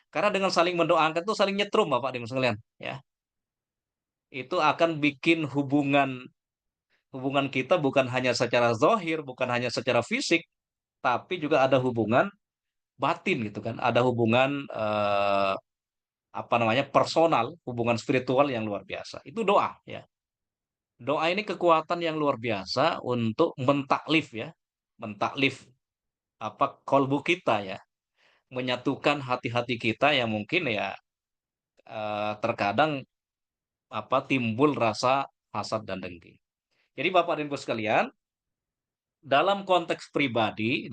Karena dengan saling mendoakan itu saling nyetrum Bapak dan Ibu sekalian, ya. Itu akan bikin hubungan hubungan kita bukan hanya secara zahir, bukan hanya secara fisik, tapi juga ada hubungan batin gitu kan, ada hubungan apa namanya personal, hubungan spiritual yang luar biasa. Itu doa ya. Doa ini kekuatan yang luar biasa untuk mentaklif ya, mentaklif apa kolbu kita ya, menyatukan hati-hati kita yang mungkin ya terkadang apa timbul rasa hasad dan dengki. Jadi Bapak dan Ibu sekalian, dalam konteks pribadi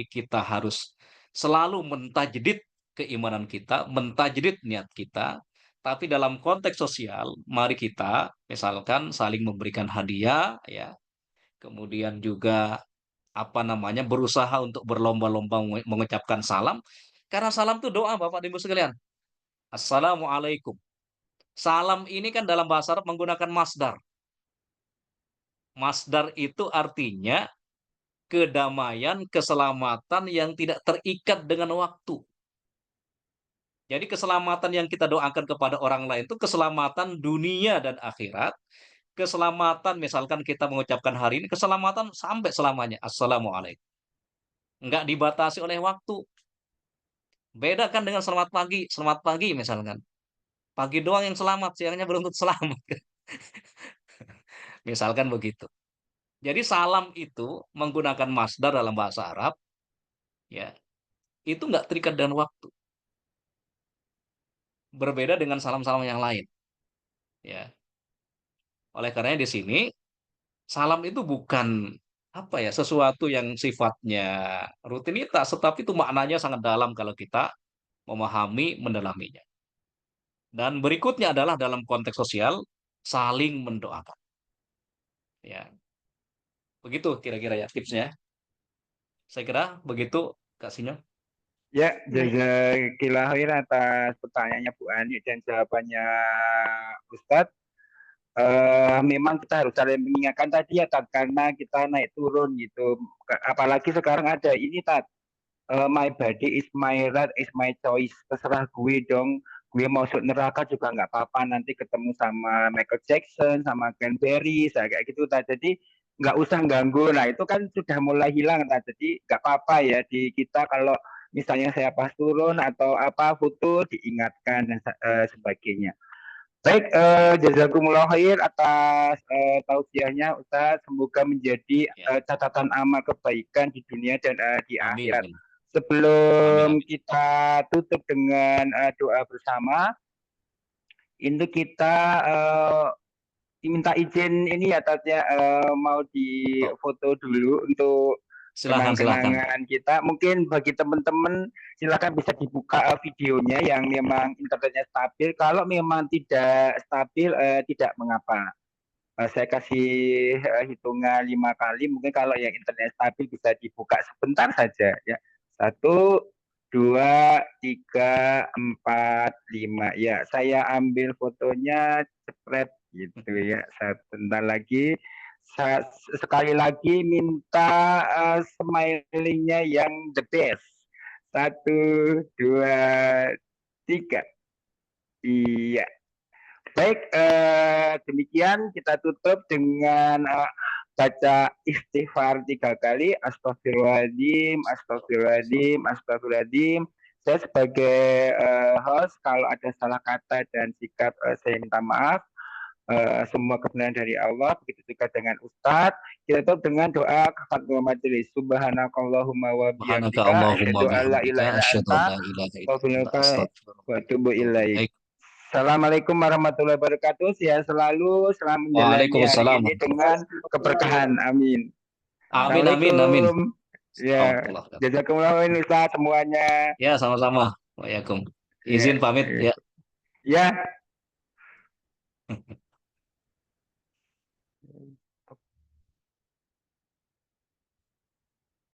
kita harus selalu mentajdid keimanan kita, mentajdid niat kita, tapi dalam konteks sosial, mari kita misalkan saling memberikan hadiah, ya, kemudian juga apa namanya berusaha untuk berlomba-lomba mengucapkan salam, karena salam itu doa, Bapak dan Ibu sekalian. Assalamualaikum. Salam ini kan dalam bahasa Arab menggunakan masdar. Masdar itu artinya kedamaian, keselamatan yang tidak terikat dengan waktu. Jadi keselamatan yang kita doakan kepada orang lain itu keselamatan dunia dan akhirat. Keselamatan misalkan kita mengucapkan hari ini, keselamatan sampai selamanya. Assalamualaikum. Enggak dibatasi oleh waktu. Beda kan dengan selamat pagi misalkan. Pagi doang yang selamat, siangnya belum tentu selamat. Misalkan begitu. Jadi salam itu menggunakan masdar dalam bahasa Arab, ya, itu enggak terikat dengan waktu. Berbeda dengan salam-salam yang lain. Ya. Oleh karenanya di sini salam itu bukan apa ya, sesuatu yang sifatnya rutinitas, tetapi itu maknanya sangat dalam kalau kita memahami, mendalaminya. Dan berikutnya adalah dalam konteks sosial saling mendoakan. Ya, begitu kira-kira ya tipsnya. Saya kira begitu, Kak Sinyo. Ya, jazakillah khair atas pertanyaannya Bu Ani dan jawabannya Ustadz. Memang kita harus saling mengingatkan tadi ya, Tat, karena kita naik turun gitu. Apalagi sekarang ada ini, Tat. My body is my right, is my choice. Terserah gue dong. Gue mau masuk neraka juga nggak apa-apa. Nanti ketemu sama Michael Jackson, sama Ken Berry, kayak gitu, Tat. Jadi nggak usah ganggu. Nah, itu kan sudah mulai hilang, Tat. Jadi nggak apa-apa ya di kita kalau misalnya saya pas turun atau apa foto diingatkan dan sebagainya. Baik, jazakumullah khair atas tausiahnya Ustaz. Semoga menjadi catatan amal kebaikan di dunia dan di Amin. akhirat. Amin. Sebelum Amin. kita tutup dengan doa bersama, itu kita minta izin ini ya, Tat, ya, mau difoto dulu untuk Silakan. kenang-kenangan kita. Mungkin bagi teman-teman silakan bisa dibuka videonya yang memang internetnya stabil. Kalau memang tidak stabil, tidak mengapa. Saya kasih hitungan 5 kali. Mungkin kalau yang internet stabil bisa dibuka sebentar saja ya. 1, 2, 3, 4, 5. Ya, saya ambil fotonya, cepret gitu ya. Sebentar lagi. Sekali lagi minta smiley-nya yang the best. 1, 2, 3. Iya. Baik, demikian kita tutup dengan baca istighfar 3 kali. Astagfirullahaladzim, astagfirullahaladzim, astagfirullahaladzim. Saya sebagai host, kalau ada salah kata dan sikap saya minta maaf. Semua kebenaran dari Allah, begitu juga dengan Ustadz. Kita tutup dengan doa kafaratul majelis. Subhanakallahumma wa bihamdika asyhadu an la ilaha illa anta astaghfiruka wa atubu ilaik. Assalamualaikum warahmatullahi wabarakatuh. Sehat selalu, selamat menjalani hari ini dengan keberkahan. Amin. Amin. Ya, jazakumullah khairan Ustaz semuanya. Ya, sama-sama. Waalaikumsalam. Izin pamit ya. Ya.